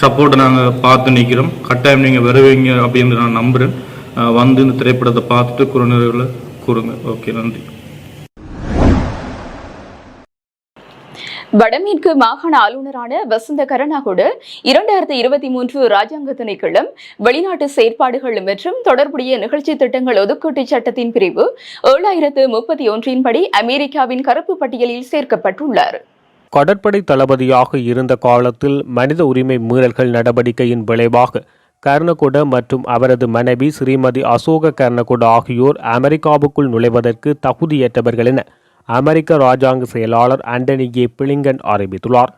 சப்போர்ட்டை நாங்கள் பார்த்து நிற்கிறோம். கட்டாயம் நீங்கள் வருவீங்க அப்படின்னு நான் நம்புகிறேன். வந்து இந்த திரைப்படத்தை பார்த்துட்டு குறுநிறைவில் கூறுங்க. ஓகே, நன்றி. வடமேற்கு மாகாண ஆளுநரான வசந்த கருணாகோடு 2023 ராஜாங்க திணைக்களம் வெளிநாட்டு செயற்பாடுகள் மற்றும் தொடர்புடைய நிகழ்ச்சி திட்டங்கள் ஒதுக்கீட்டு சட்டத்தின் பிரிவு 7031 படி அமெரிக்காவின் கருப்பு பட்டியலில் சேர்க்கப்பட்டுள்ளார். கடற்படை தளபதியாக இருந்த காலத்தில் மனித உரிமை மீறல்கள் நடவடிக்கையின் விளைவாக கர்ணகொட மற்றும் அவரது மனைவி ஸ்ரீமதி அசோக கர்ணகொட ஆகியோர் அமெரிக்காவுக்குள் நுழைவதற்கு தகுதியற்றவர்கள் என அமெரிக்க ராஜாங்க செயலாளர் ஆண்டனி ஏ பிளிங்கன் அறிவித்துள்ளார்.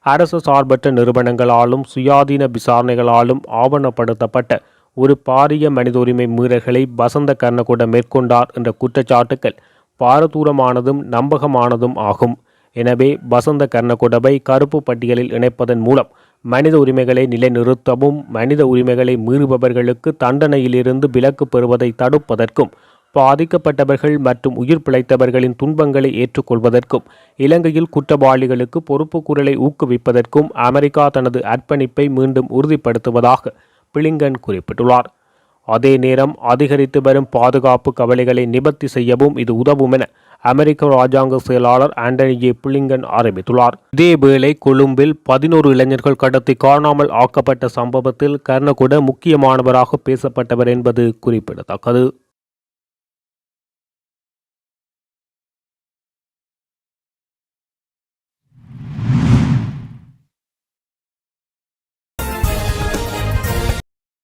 அரசு சார்பற்ற நிறுவனங்களாலும் சுயாதீன விசாரணைகளாலும் ஆவணப்படுத்தப்பட்ட ஒரு பாரிய மனித உரிமை மீறல்களை வசந்த கர்ணகொட மேற்கொண்டார் என்ற குற்றச்சாட்டுக்கள் பாரதூரமானதும் நம்பகமானதும் ஆகும். எனவே வசந்த கர்ணகொடவை கருப்பு பட்டியலில் இணைப்பதன் மூலம் மனித உரிமைகளை நிலைநிறுத்தவும் மனித உரிமைகளை மீறுபவர்களுக்கு தண்டனையிலிருந்து விலக்கு பெறுவதை தடுப்பதற்கும் பாதிக்கப்பட்டவர்கள் மற்றும் உயிர் பிழைத்தவர்களின் துன்பங்களை ஏற்றுக்கொள்வதற்கும் இலங்கையில் குற்றவாளிகளுக்கு பொறுப்பு குரலை ஊக்குவிப்பதற்கும் அமெரிக்கா தனது அர்ப்பணிப்பை மீண்டும் உறுதிப்படுத்துவதாக பிளிங்கன் குறிப்பிட்டுள்ளார். அதே நேரம் அதிகரித்து வரும் பாதுகாப்பு கவலைகளை நிவர்த்தி செய்யவும் இது உதவும் என அமெரிக்க ராஜாங்க செயலாளர் ஆண்டனி ஏ பிளிங்கன் அறிவித்துள்ளார். இதேவேளை கொழும்பில் 11 இளைஞர்கள் கடத்தி காணாமல் ஆக்கப்பட்ட சம்பவத்தில் கர்ணகொட முக்கியமானவராக பேசப்பட்டவர் என்பது குறிப்பிடத்தக்கது.